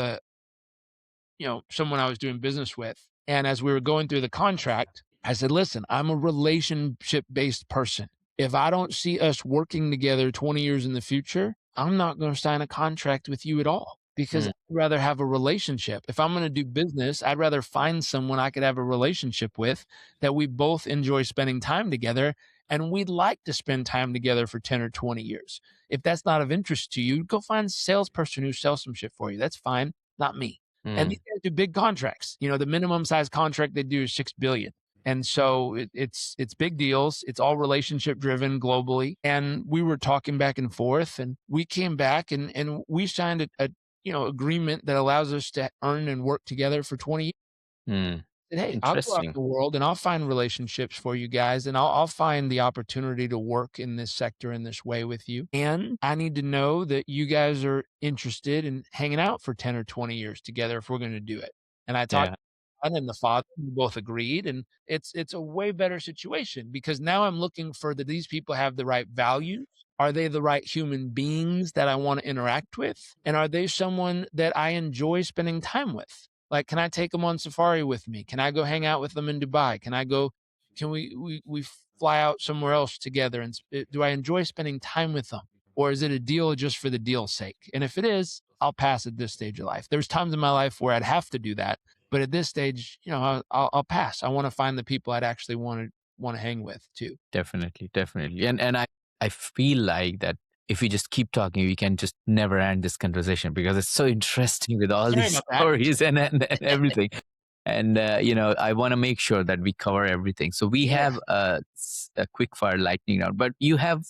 someone I was doing business with. And as we were going through the contract, I said, listen, I'm a relationship-based person. If I don't see us working together 20 years in the future, I'm not going to sign a contract with you at all. Because I'd rather have a relationship. If I'm going to do business, I'd rather find someone I could have a relationship with that we both enjoy spending time together. and we'd like to spend time together for 10 or 20 years. If that's not of interest to you, go find a salesperson who sells some shit for you. That's fine, not me. And these guys do big contracts. The minimum size contract they do is $6 billion. And so it's big deals. It's all relationship driven globally. And we were talking back and forth, and we came back and we signed a agreement that allows us to earn and work together for 20 years. Mm. Said, hey, I'll go out in the world and I'll find relationships for you guys, and I'll find the opportunity to work in this sector in this way with you. And I need to know that you guys are interested in hanging out for 10 or 20 years together if we're going to do it. And I talked and the father, we both agreed, and it's a way better situation because now I'm looking for that these people have the right values. Are they the right human beings that I want to interact with? And are they someone that I enjoy spending time with? Like, can I take them on safari with me? Can I go hang out with them in Dubai? Can we fly out somewhere else together? And do I enjoy spending time with them? Or is it a deal just for the deal's sake? And if it is, I'll pass at this stage of life. There's times in my life where I'd have to do that. But at this stage, I'll pass. I want to find the people I'd actually want to hang with too. Definitely. And I feel like that if we just keep talking, we can just never end this conversation because it's so interesting with all these stories and everything. And, I want to make sure that we cover everything. So we have a quick fire lightning round, but you have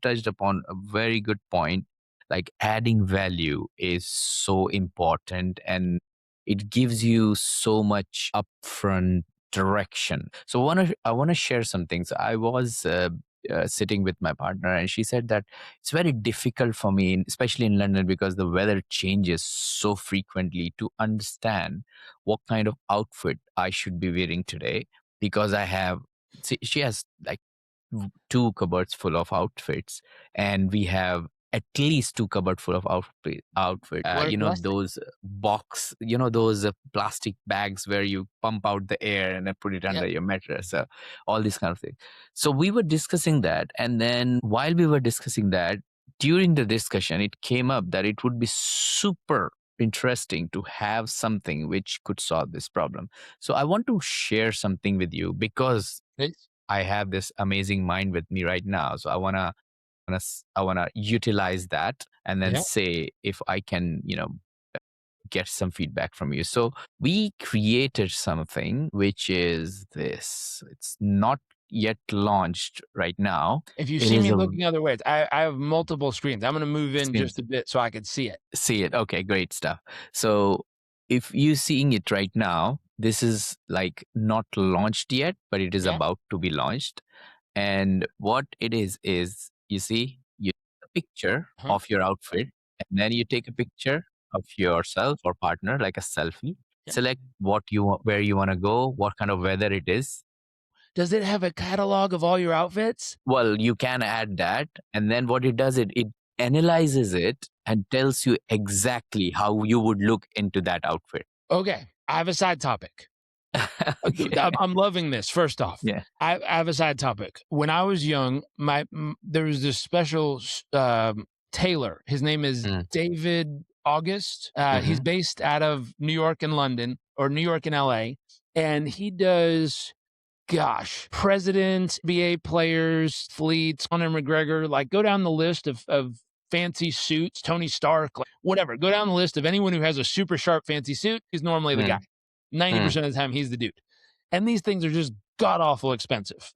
touched upon a very good point. Like adding value is so important and it gives you so much upfront direction. So I want to share some things. I was sitting with my partner and she said that it's very difficult for me, especially in London, because the weather changes so frequently, to understand what kind of outfit I should be wearing today, because she has like 2 cupboards full of outfits, and we have at least 2 cupboard full of outfit. Those those plastic bags where you pump out the air and then put it under your mattress. All these kind of things. So we were discussing that, and then while we were discussing that, during the discussion, it came up that it would be super interesting to have something which could solve this problem. So I want to share something with you because I have this amazing mind with me right now. So I wanna utilize that and then say if I can, get some feedback from you. So we created something which is this. It's not yet launched right now. If you see me looking other ways, I have multiple screens. I'm going to move in just a bit so I can see it. See it. Okay, great stuff. So if you're seeing it right now, this is like not launched yet, but it is about to be launched. And what it is you see, you take a picture of your outfit, and then you take a picture of yourself or partner, like a selfie. Select where you want to go, what kind of weather it is. Does it have a catalog of all your outfits? Well, you can add that. And then what it does, it analyzes it and tells you exactly how you would look into that outfit. Okay. I have a side topic. Okay. I'm loving this. First off, I have a side topic. When I was young, there was this special tailor. His name is David August. He's based out of New York and London, or New York and LA, and he does, presidents, NBA players, fleets, Conor McGregor. Like, go down the list of fancy suits, Tony Stark, like, whatever. Go down the list of anyone who has a super sharp fancy suit. He's normally the guy. 90% of the time, he's the dude. And these things are just god awful expensive.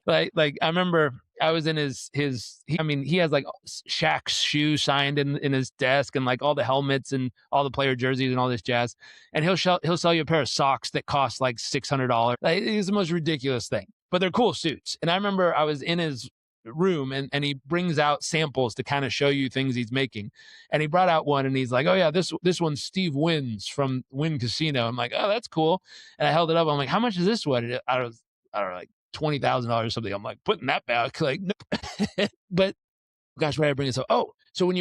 like I remember I was in he has like Shaq's shoe signed in his desk, and like all the helmets and all the player jerseys and all this jazz. And he'll sell you a pair of socks that cost like $600. Like, it's the most ridiculous thing, but they're cool suits. And I remember I was in his room and he brings out samples to kind of show you things he's making, and he brought out one and he's like, oh yeah, this one's Steve Wynn's from Wynn Casino. I'm like, oh, that's cool. And I held it up. I'm like, how much is this one? I don't know, like $20,000 or something. I'm like, putting that back, like, no. But gosh, why I bring this up? Oh, so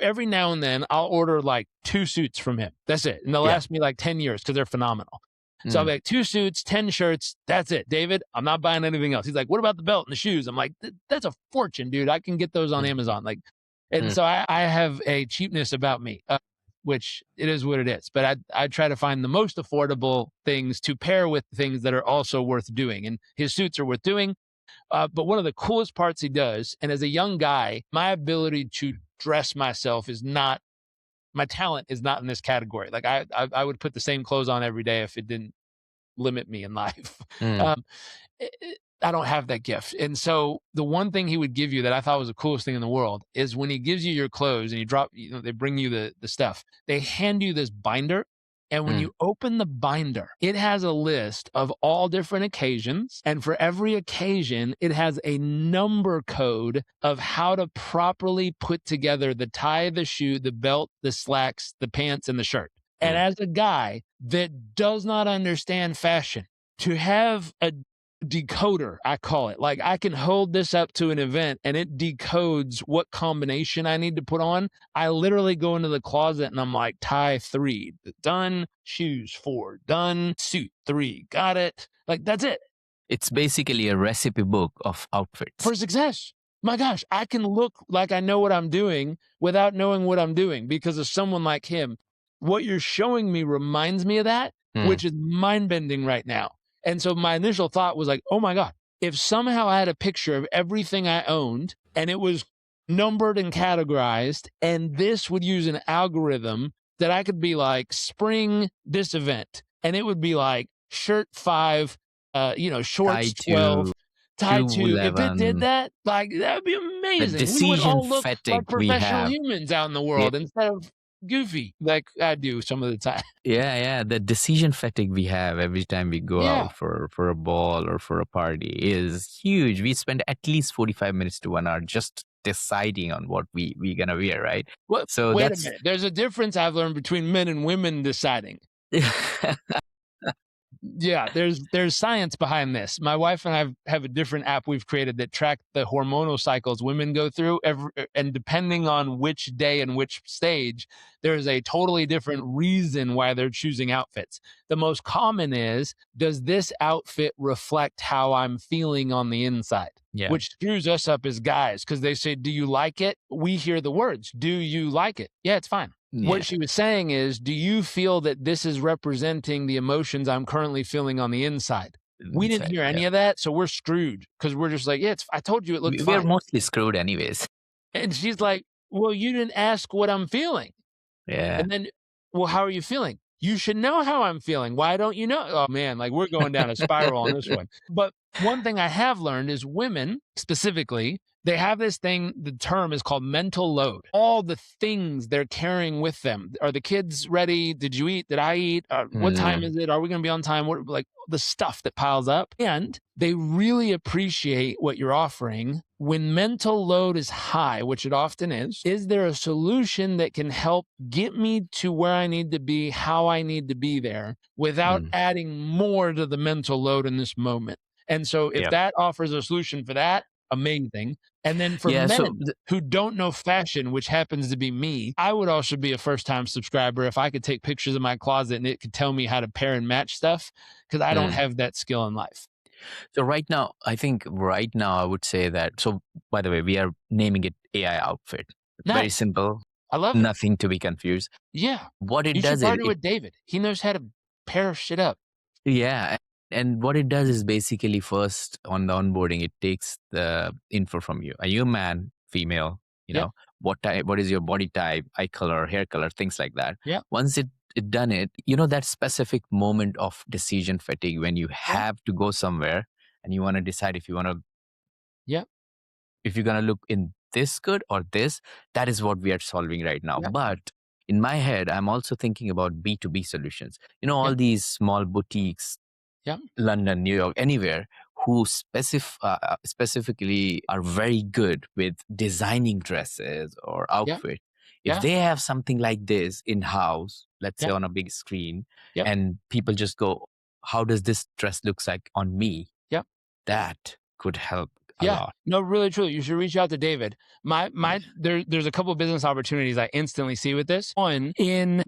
every now and then I'll order like 2 suits from him. That's it. And they'll last me like 10 years because they're phenomenal. So I'll be like, 2 suits, 10 shirts. That's it, David. I'm not buying anything else. He's like, what about the belt and the shoes? I'm like, that's a fortune, dude. I can get those on Amazon. Like, and so I have a cheapness about me, which it is what it is. But I try to find the most affordable things to pair with things that are also worth doing. And his suits are worth doing. But one of the coolest parts he does, and as a young guy, my ability to dress myself is not, my talent is not in this category. Like I would put the same clothes on every day if it didn't limit me in life. Mm. Um, I don't have that gift. And so the one thing he would give you that I thought was the coolest thing in the world is when he gives you your clothes and you drop, they bring you the stuff, they hand you this binder. And when Mm. you open the binder, it has a list of all different occasions. And for every occasion, it has a number code of how to properly put together the tie, the shoe, the belt, the slacks, the pants, and the shirt. And Mm. as a guy that does not understand fashion, to have a decoder, I call it, like I can hold this up to an event and it decodes what combination I need to put on. I literally go into the closet and I'm like, tie 3, done, shoes 4, done, suit 3, got it. Like that's it. It's basically a recipe book of outfits. For success. My gosh, I can look like I know what I'm doing without knowing what I'm doing because of someone like him. What you're showing me reminds me of that, which is mind-bending right now. And so my initial thought was like, oh my God, if somehow I had a picture of everything I owned and it was numbered and categorized, and this would use an algorithm that I could be like spring this event, and it would be like shirt 5, shorts 12, tie 2. If it did that, like that would be amazing. We would all look like professional humans out in the world instead of goofy like I do some of the time. Yeah. The decision fatigue we have every time we go out for a ball or for a party is huge. We spend at least 45 minutes to 1 hour just deciding on what we're gonna wear, right? Well, so wait a minute. There's a difference I've learned between men and women deciding. Yeah, there's science behind this. My wife and I have a different app we've created that track the hormonal cycles women go through and depending on which day and which stage, there's a totally different reason why they're choosing outfits. The most common is, does this outfit reflect how I'm feeling on the inside? Yeah. Which screws us up as guys because they say, do you like it? We hear the words, do you like it? Yeah, it's fine. Yeah. What she was saying is, do you feel that this is representing the emotions I'm currently feeling on the inside? We didn't hear any of that, so we're screwed because we're just like, yeah, I told you it looked fine. We're mostly screwed anyways. And she's like, well, you didn't ask what I'm feeling. Yeah. And then, well, how are you feeling? You should know how I'm feeling. Why don't you know? Oh, man, like we're going down a spiral on this one. But one thing I have learned is women specifically, they have this thing, the term is called mental load. All the things they're carrying with them. Are the kids ready? Did you eat? Did I eat? What time is it? Are we going to be on time? What, like the stuff that piles up. And they really appreciate what you're offering. When mental load is high, which it often is there a solution that can help get me to where I need to be, how I need to be there without adding more to the mental load in this moment? And so if that offers a solution for that, amazing. And then for men who don't know fashion, which happens to be me, I would also be a first-time subscriber if I could take pictures of my closet and it could tell me how to pair and match stuff because I don't have that skill in life. So right now, I would say that, so by the way, we are naming it AI outfit. Nice. Very simple. I love it. Nothing to be confused. Yeah. What it you does should partner with David. He knows how to pair shit up. Yeah. And what it does is basically first on the onboarding, it takes the info from you. Are you a man, female? You know, what is your body type, eye color, hair color, things like that. Yeah. Once it done it, that specific moment of decision fatigue when you have to go somewhere and you want to decide if you want to, if you're going to look in this good or this, that is what we are solving right now. Yeah. But in my head, I'm also thinking about B2B solutions. All these small boutiques, London, New York, anywhere, who specifically are very good with designing dresses or outfit. If they have something like this in-house, let's say on a big screen, and people just go, how does this dress looks like on me? That could help a lot. No, really, truly, you should reach out to David. There's a couple of business opportunities I instantly see with this. One in,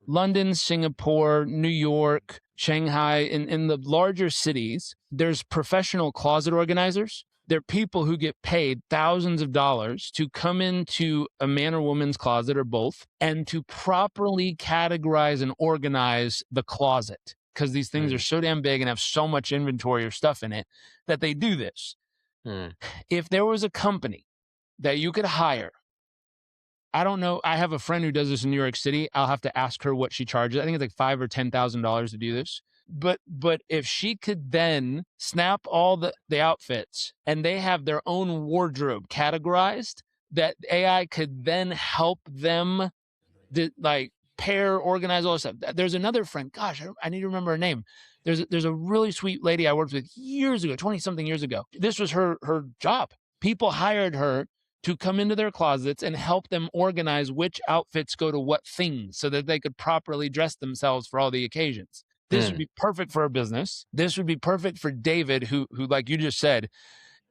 London, Singapore, New York, Shanghai, in the larger cities, there's professional closet organizers. They're people who get paid thousands of dollars to come into a man or woman's closet or both and to properly categorize and organize the closet because these things are so damn big and have so much inventory or stuff in it that they do this. Hmm. If there was a company that you could hire, I don't know. I have a friend who does this in New York City. I'll have to ask her what she charges. I think it's like $5,000 or $10,000 to do this. But if she could then snap all the outfits and they have their own wardrobe categorized, that AI could then help them like pair, organize all this stuff. There's another friend. Gosh, I need to remember her name. There's a really sweet lady I worked with years ago, 20 something years ago. This was her job. People hired her to come into their closets and help them organize which outfits go to what things so that they could properly dress themselves for all the occasions. This would Hmm. be perfect for a business. This would be perfect for David, who like you just said,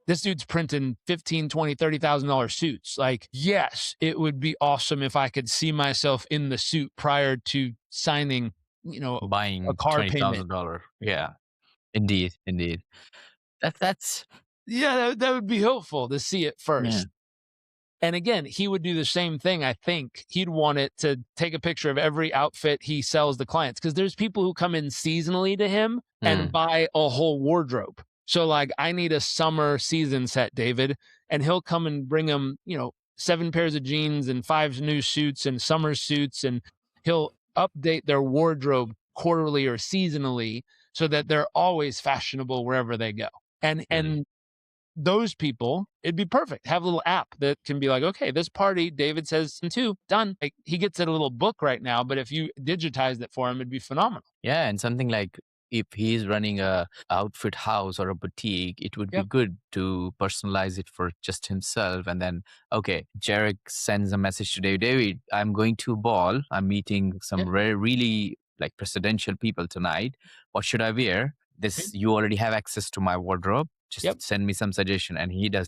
this dude's printing $15,000, $20,000, $30,000 suits. Like, yes, it would be awesome if I could see myself in the suit prior to signing, a Buying car payment. $20,000. Yeah, indeed, indeed. That's Yeah, that would be helpful to see it yeah. first. And again, he would do the same thing. I think he'd want it to take a picture of every outfit he sells the clients, because there's people who come in seasonally to him and buy a whole wardrobe. So like, I need a summer season set, David, and he'll come and bring them, 7 pairs of jeans and 5 new suits and summer suits, and he'll update their wardrobe quarterly or seasonally so that they're always fashionable wherever they go. And those people, it'd be perfect. Have a little app that can be like, okay, this party, David says two, done. Like, he gets it a little book right now, but if you digitized it for him, it'd be phenomenal. Yeah, and something like if he's running a outfit house or a boutique, it would be Yep. good to personalize it for just himself. And then, okay, Jarek sends a message to David, I'm going to a ball. I'm meeting some Yep. really like presidential people tonight. What should I wear? This, you already have access to my wardrobe. Just Yep. send me some suggestion. And he does,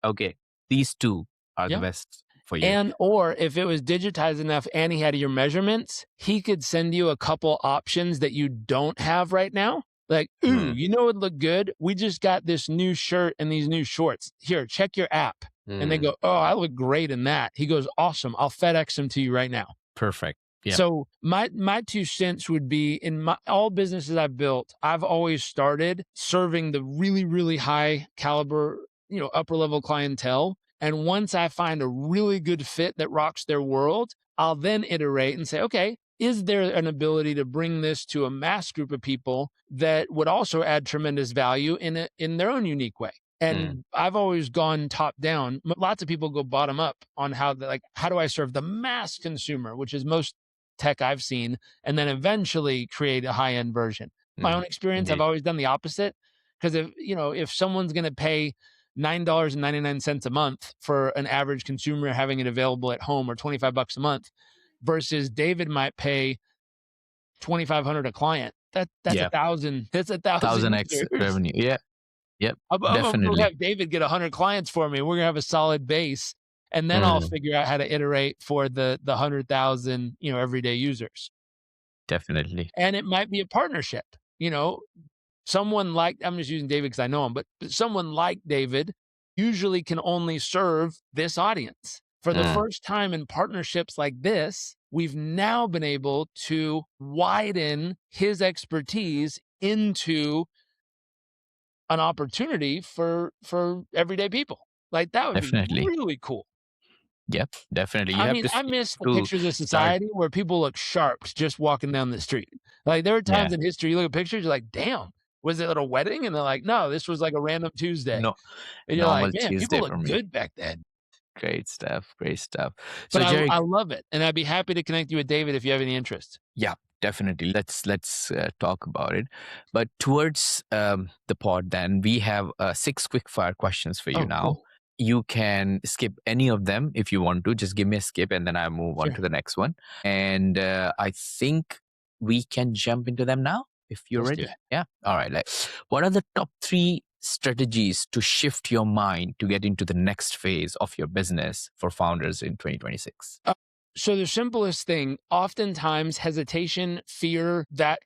okay, these two are the Yep. best for you. And or if it was digitized enough and he had your measurements, he could send you a couple options that you don't have right now. Like, ooh, you know, it'd look good. We just got this new shirt and these new shorts. Here, check your app. And they go, oh, I look great in that. He goes, awesome. I'll FedEx them to you right now. Perfect. Yeah. So my 2 cents would be, in all businesses I've built, I've always started serving the really, really high caliber, upper level clientele. And once I find a really good fit that rocks their world, I'll then iterate and say, okay, is there an ability to bring this to a mass group of people that would also add tremendous value in their own unique way? And I've always gone top down. Lots of people go bottom up on how do I serve the mass consumer, which is most tech I've seen, and then eventually create a high-end version. My own experience, I've always done the opposite, because if someone's going to pay $9.99 a month for an average consumer having it available at home, or $25 a month, versus David might pay $2,500 a client, that's Yeah. 1,000. That's 1,000x users. revenue. Yeah. Yep. I'm gonna Definitely. have David get 100 clients for me. We're gonna have a solid base, and then I'll figure out how to iterate for the 100,000 everyday users. Definitely. And it might be a partnership. Someone like, I'm just using David because I know him, but someone like David usually can only serve this audience. For the first time in partnerships like this, we've now been able to widen his expertise into an opportunity for everyday people. Like, that would Definitely. be really cool. Yep, definitely. You I have mean, to I miss the to pictures of start. society where people look sharp just walking down the street. Like, there are times Yeah. in history, you look at pictures, you're like, damn, was it at a wedding? And they're like, no, this was like a random Tuesday. No, And you're normal like, man, Tuesday people for look me. good back then. Great stuff. Great stuff. So, But Jerry, I love it. And I'd be happy to connect you with David if you have any interest. yeah, definitely. Let's talk about it. But towards the pod, then we have 6 quick fire questions for you now. Cool. You can skip any of them if you want to. Just give me a skip, and then I move on to the next one. And I think we can jump into them now if you're Let's do ready. it. Yeah. All right. What are the top 3 strategies to shift your mind to get into the next phase of your business for founders in 2026? So the simplest thing, oftentimes hesitation, fear, that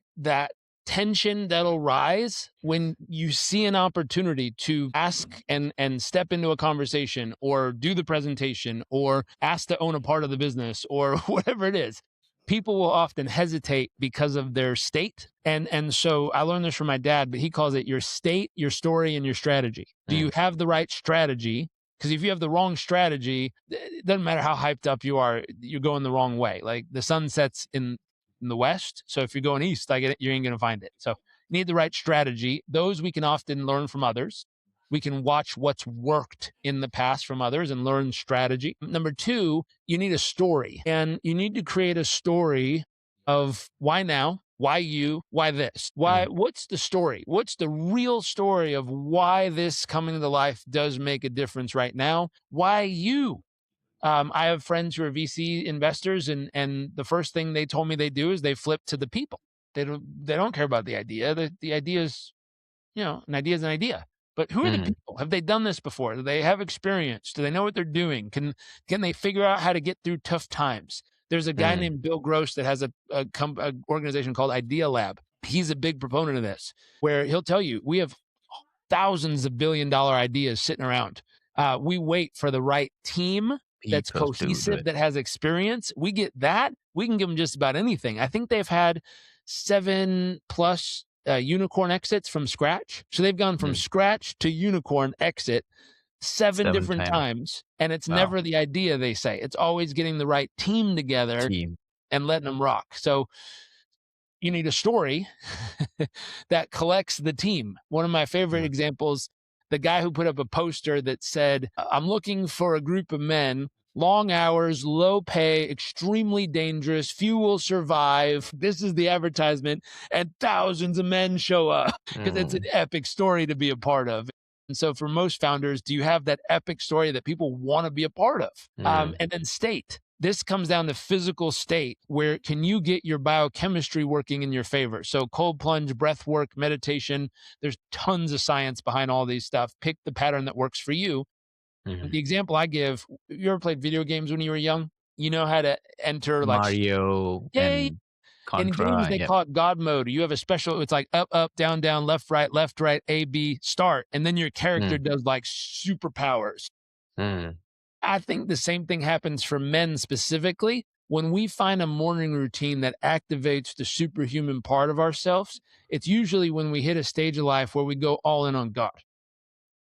tension that'll rise when you see an opportunity to ask and step into a conversation, or do the presentation, or ask to own a part of the business, or whatever it is. people will often hesitate because of their state. And so I learned this from my dad, but he calls it your state, your story, and your strategy. Do you have the right strategy? Because if you have the wrong strategy, it doesn't matter how hyped up you are, you're going the wrong way. Like the sun sets in the west. So if you're going east, like you ain't going to find it. So you need the right strategy. Those we can often learn from others. We can watch what's worked in the past from others and learn strategy. Number two, you need a story, and you need to create a story of why now, why you, why this, what's the story? What's the real story of why this coming to life does make a difference right now? Why you? I have friends who are VC investors, and the first thing they told me they do is they flip to the people. They don't care about the idea. The idea is, an idea is an idea. But who are the people? Have they done this before? Do they have experience? Do they know what they're doing? Can they figure out how to get through tough times? There's a guy named Bill Gross that has a organization called Idea Lab. He's a big proponent of this, where he'll tell you, we have thousands of billion-dollar ideas sitting around. We wait for the right team that's cohesive, that has experience. We get that. We can give them just about anything. I think they've had 7+ unicorn exits from scratch. So they've gone from scratch to unicorn exit seven different times. And it's never the idea, they say. It's always getting the right team together and letting them rock. So you need a story that collects the team. One of my favorite examples, the guy who put up a poster that said, I'm looking for a group of men, long hours, low pay, extremely dangerous, few will survive. This is the advertisement, and thousands of men show up because it's an epic story to be a part of. And so for most founders, do you have that epic story that people want to be a part of? And then state. This comes down to physical state, where can you get your biochemistry working in your favor? So cold plunge, breath work, meditation, there's tons of science behind all these stuff. Pick the pattern that works for you. The example I give, you ever played video games when you were young? You know how to enter like Mario and Contra. In games, they call it God mode. You have a special, it's like up, up, down, down, left, right, A, B, start. And then your character does like superpowers. I think the same thing happens for men specifically. When we find a morning routine that activates the superhuman part of ourselves, it's usually when we hit a stage of life where we go all in on God.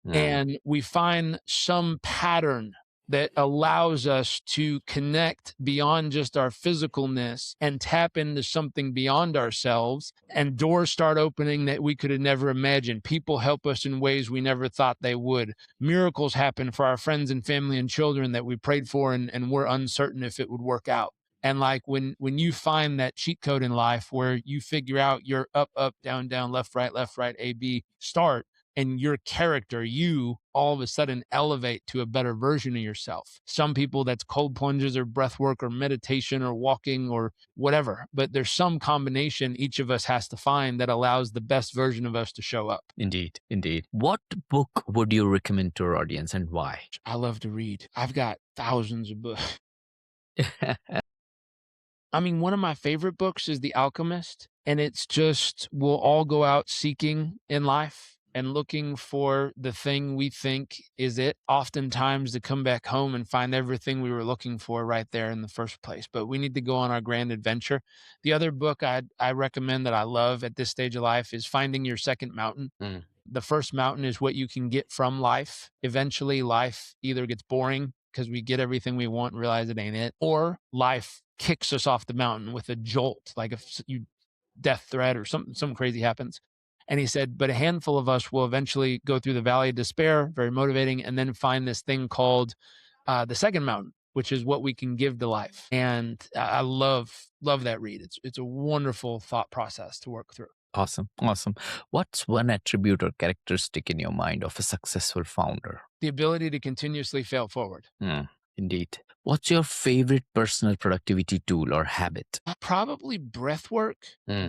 And we find some pattern that allows us to connect beyond just our physicalness and tap into something beyond ourselves, and doors start opening that we could have never imagined. People help us in ways we never thought they would. Miracles happen for our friends and family and children that we prayed for and we're uncertain if it would work out. And like when you find that cheat code in life where you figure out your up, up, down, down, left, right, A, B, start, and your character, you all of a sudden elevate to a better version of yourself. Some people, that's cold plunges or breath work or meditation or walking or whatever. But there's some combination each of us has to find that allows the best version of us to show up. Indeed, indeed. What book would you recommend to our audience and why? I love to read. I've got thousands of books. I mean, one of my favorite books is The Alchemist. And it's just, we'll all go out seeking in life and looking for the thing we think is it, oftentimes to come back home and find everything we were looking for right there in the first place. But we need to go on our grand adventure. The other book I recommend that I love at this stage of life is Finding Your Second Mountain. The first mountain is what you can get from life. Eventually, life either gets boring because we get everything we want and realize it ain't it, or life kicks us off the mountain with a jolt, like if you death threat or something crazy happens. And he said, but a handful of us will eventually go through the valley of despair, very motivating, and then find this thing called the second mountain, which is what we can give to life. And I love that read. It's a wonderful thought process to work through. Awesome. What's one attribute or characteristic in your mind of a successful founder? The ability to continuously fail forward. Indeed. What's your favorite personal productivity tool or habit? Probably breath work.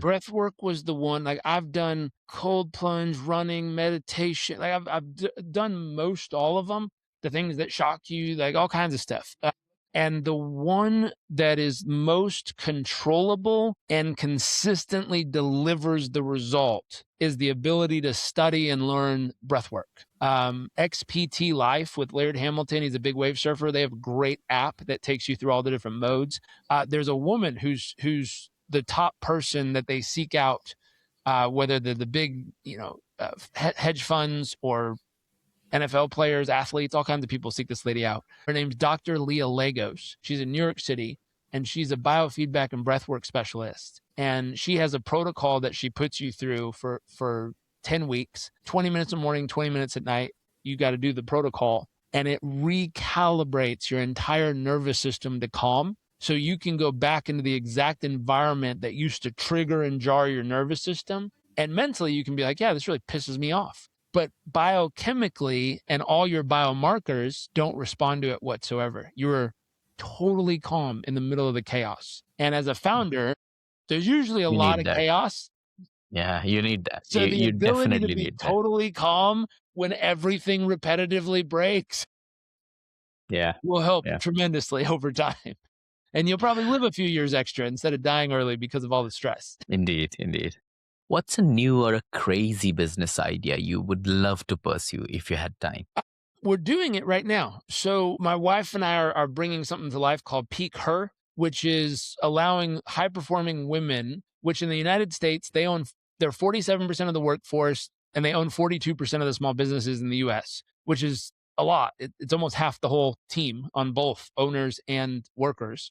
Breath work was the one. Like I've done cold plunge, running, meditation. Like I've done most all of them. The things that shock you, like all kinds of stuff. And the one that is most controllable and consistently delivers the result is the ability to study and learn breath work. XPT Life with Laird Hamilton, he's a big wave surfer. They have a great app that takes you through all the different modes. There's a woman who's the top person that they seek out, whether they're the big, hedge funds or NFL players, athletes, all kinds of people seek this lady out. Her name's Dr. Leah Lagos. She's in New York City, and she's a biofeedback and breathwork specialist. And she has a protocol that she puts you through for 10 weeks, 20 minutes in the morning, 20 minutes at night. You got to do the protocol, and it recalibrates your entire nervous system to calm. So you can go back into the exact environment that used to trigger and jar your nervous system. And mentally, you can be like, yeah, this really pisses me off. But biochemically and all your biomarkers don't respond to it whatsoever. You're totally calm in the middle of the chaos. And as a founder, there's usually a lot of chaos. Yeah, you need that. So the you ability definitely to be need that. totally calm when everything repetitively breaks will help tremendously over time. And you'll probably live a few years extra instead of dying early because of all the stress. Indeed, indeed. What's a new or a crazy business idea you would love to pursue if you had time? We're doing it right now. So my wife and I are bringing something to life called Peak Her, which is allowing high-performing women, which in the United States, they're 47% of the workforce, and they own 42% of the small businesses in the US, which is a lot. It's almost half the whole team on both owners and workers.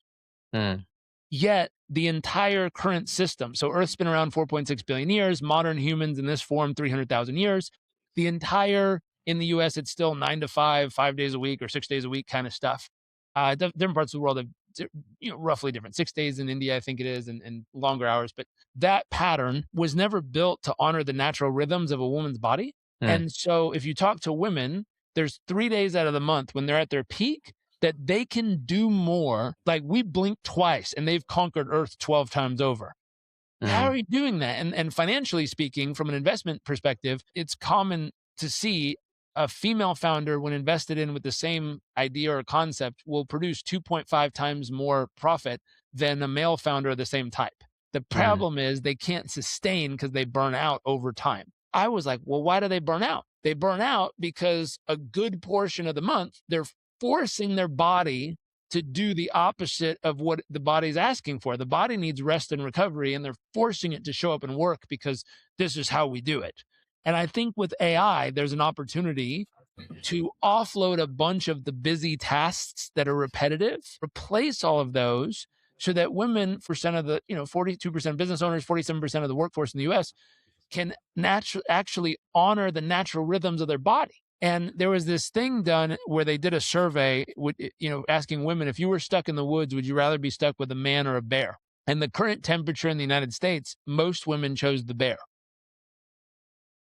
Yet the entire current system, so Earth's been around 4.6 billion years, modern humans in this form, 300,000 years. The entire, in the US, it's still 9 to 5, 5 days a week or 6 days a week kind of stuff. Different parts of the world have, roughly different. 6 days in India, I think it is, and longer hours. But that pattern was never built to honor the natural rhythms of a woman's body. And so if you talk to women, there's 3 days out of the month when they're at their peak that they can do more. Like we blink twice and they've conquered Earth 12 times over. How are you doing that? And financially speaking, from an investment perspective, it's common to see a female founder, when invested in with the same idea or concept, will produce 2.5 times more profit than a male founder of the same type. The problem is they can't sustain because they burn out over time. I was like, well, why do they burn out? They burn out because a good portion of the month, they're forcing their body to do the opposite of what the body's asking for. The body needs rest and recovery, and they're forcing it to show up and work because this is how we do it. And I think with AI, there's an opportunity to offload a bunch of the busy tasks that are repetitive, replace all of those so that women, percent of the, 42% business owners, 47% of the workforce in the US can actually honor the natural rhythms of their body. And there was this thing done where they did a survey, asking women, if you were stuck in the woods, would you rather be stuck with a man or a bear? And the current temperature in the United States, most women chose the bear.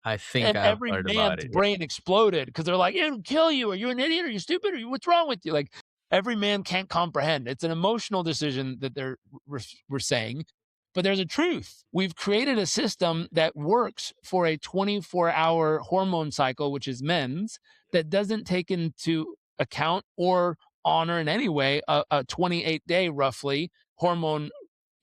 I think and I've every heard about man's it. brain exploded because they're like, it'll kill you. Are you an idiot? Are you stupid? What's wrong with you? Like every man can't comprehend. It's an emotional decision that we're saying. But there's a truth. We've created a system that works for a 24-hour hormone cycle, which is men's, that doesn't take into account or honor in any way a 28-day roughly hormone,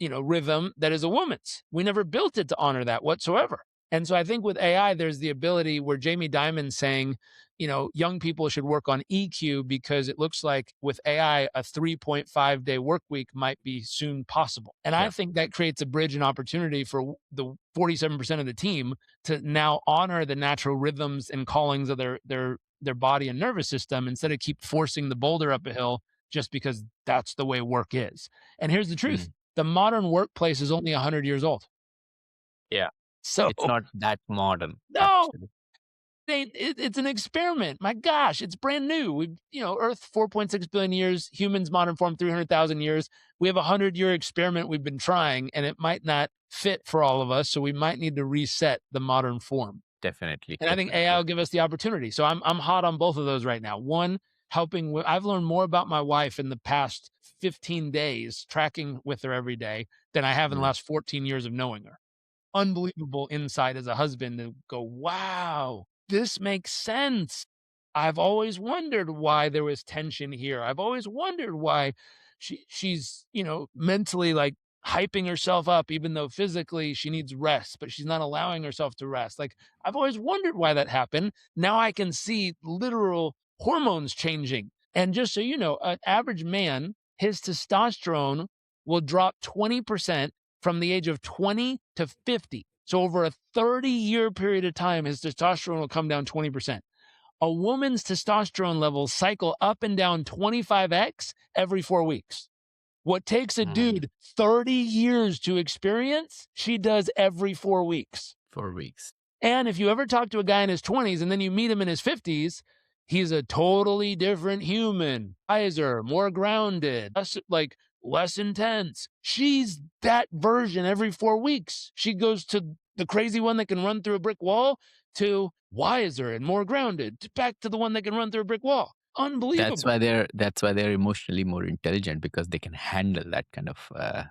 rhythm that is a woman's. We never built it to honor that whatsoever. And so I think with AI, there's the ability where Jamie Dimon's saying, young people should work on EQ because it looks like with AI, a 3.5 day work week might be soon possible. And I think that creates a bridge and opportunity for the 47% of the team to now honor the natural rhythms and callings of their body and nervous system instead of keep forcing the boulder up a hill just because that's the way work is. And here's the truth. The modern workplace is only 100 years old. Yeah. So it's not that modern. No. It's an experiment. My gosh, it's brand new. Earth 4.6 billion years, humans modern form 300,000 years. We have a 100-year experiment we've been trying, and it might not fit for all of us. So we might need to reset the modern form. Definitely. And I think AI will give us the opportunity. So I'm hot on both of those right now. One, helping. I've learned more about my wife in the past 15 days, tracking with her every day, than I have in the last 14 years of knowing her. Unbelievable insight as a husband to go, wow, this makes sense. I've always wondered why there was tension here. I've always wondered why she's, mentally like hyping herself up, even though physically she needs rest, but she's not allowing herself to rest. Like, I've always wondered why that happened. Now I can see literal hormones changing. And just so you know, an average man, his testosterone will drop 20% from the age of 20 to 50. So over a 30-year period of time, his testosterone will come down 20%. A woman's testosterone levels cycle up and down 25x every 4 weeks. What takes a dude 30 years to experience, she does every 4 weeks. 4 weeks. And if you ever talk to a guy in his 20s and then you meet him in his 50s, he's a totally different human, wiser, more grounded, less intense. She's that version every 4 weeks. She goes to the crazy one that can run through a brick wall to wiser and more grounded, back to the one that can run through a brick wall. Unbelievable. That's why they're emotionally more intelligent, because they can handle that kind of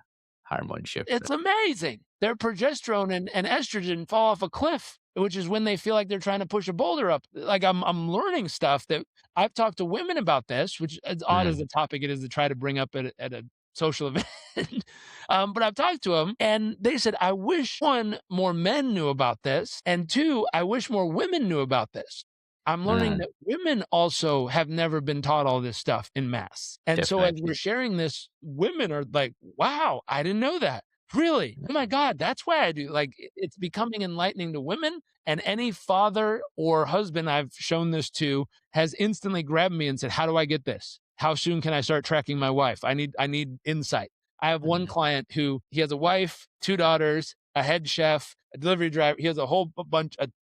hormone shift. It's amazing. Their progesterone and estrogen fall off a cliff, which is when they feel like they're trying to push a boulder up. Like, I'm learning stuff that I've talked to women about this, which, as odd as the topic it is to try to bring up at a social event. But I've talked to them and they said, I wish, one, more men knew about this. And two, I wish more women knew about this. I'm learning that women also have never been taught all this stuff in mass. And so as we're sharing this, women are like, wow, I didn't know that. Really? Oh my God, that's why I do. Like, it's becoming enlightening to women. And any father or husband I've shown this to has instantly grabbed me and said, how do I get this? How soon can I start tracking my wife? I need insight. I have one client who, he has a wife, 2 daughters, a head chef, a delivery driver. He has a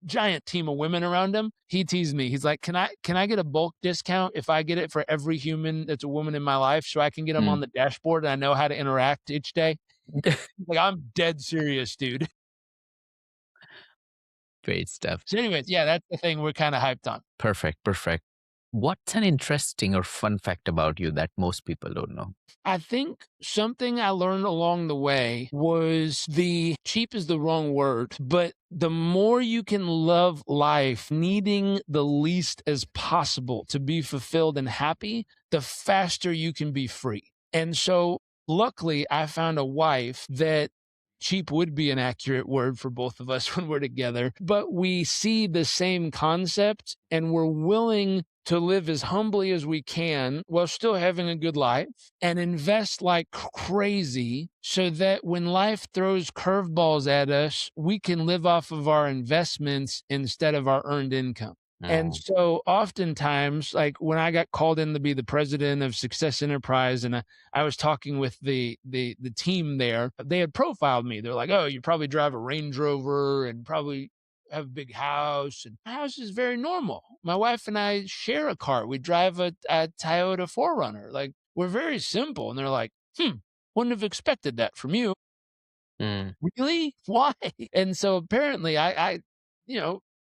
giant team of women around him. He teased me. He's like, can I get a bulk discount if I get it for every human that's a woman in my life, so I can get them on the dashboard and I know how to interact each day? Like, I'm dead serious, dude. Great stuff. So anyways, yeah, that's the thing we're kind of hyped on. Perfect. What's an interesting or fun fact about you that most people don't know? I think something I learned along the way was cheap is the wrong word, but the more you can love life, needing the least as possible to be fulfilled and happy, the faster you can be free. And so luckily I found a wife that, cheap would be an accurate word for both of us when we're together, but we see the same concept and we're willing to live as humbly as we can while still having a good life and invest like crazy so that when life throws curveballs at us, we can live off of our investments instead of our earned income. And so oftentimes, like when I got called in to be the president of Success Enterprise, and I was talking with the team there, they had profiled me. They're like, oh, you probably drive a Range Rover and probably have a big house. And my house is very normal. My wife and I share a car. We drive a Toyota 4Runner. Like, we're very simple. And they're like, wouldn't have expected that from you. Really? Why? And so apparently I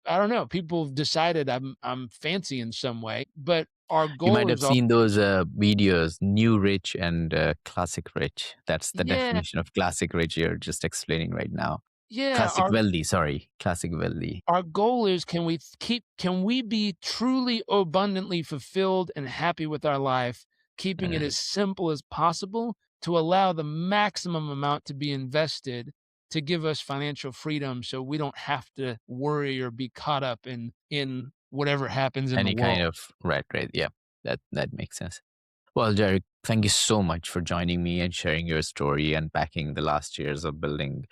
don't know. People have decided I'm fancy in some way, but our goal You might have is seen those videos, New Rich and Classic Rich. That's the definition of Classic Rich you're just explaining right now. Classic wealthy. Our goal is, can we be truly abundantly fulfilled and happy with our life, keeping it as simple as possible to allow the maximum amount to be invested to give us financial freedom so we don't have to worry or be caught up in whatever happens in Any the world. kind of right. Yeah, that makes sense. Well, Jarek, thank you so much for joining me and sharing your story, unpacking the last years of building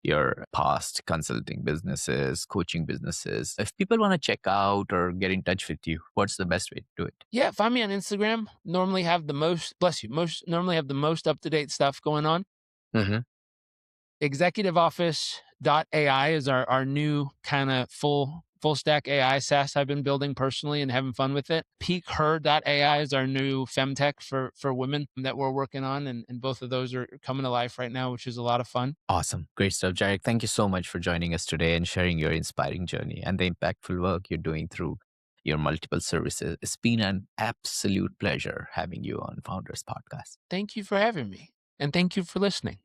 your past consulting businesses, coaching businesses. If people want to check out or get in touch with you, what's the best way to do it? Yeah, find me on Instagram. Normally have the most up-to-date stuff going on. ExecutiveOffice.ai is our new kind of full stack AI SaaS I've been building personally and having fun with it. PeakHer.ai is our new femtech for women that we're working on. And both of those are coming to life right now, which is a lot of fun. Awesome. Great stuff, Jarek. Thank you so much for joining us today and sharing your inspiring journey and the impactful work you're doing through your multiple services. It's been an absolute pleasure having you on Founders Podcast. Thank you for having me. And thank you for listening.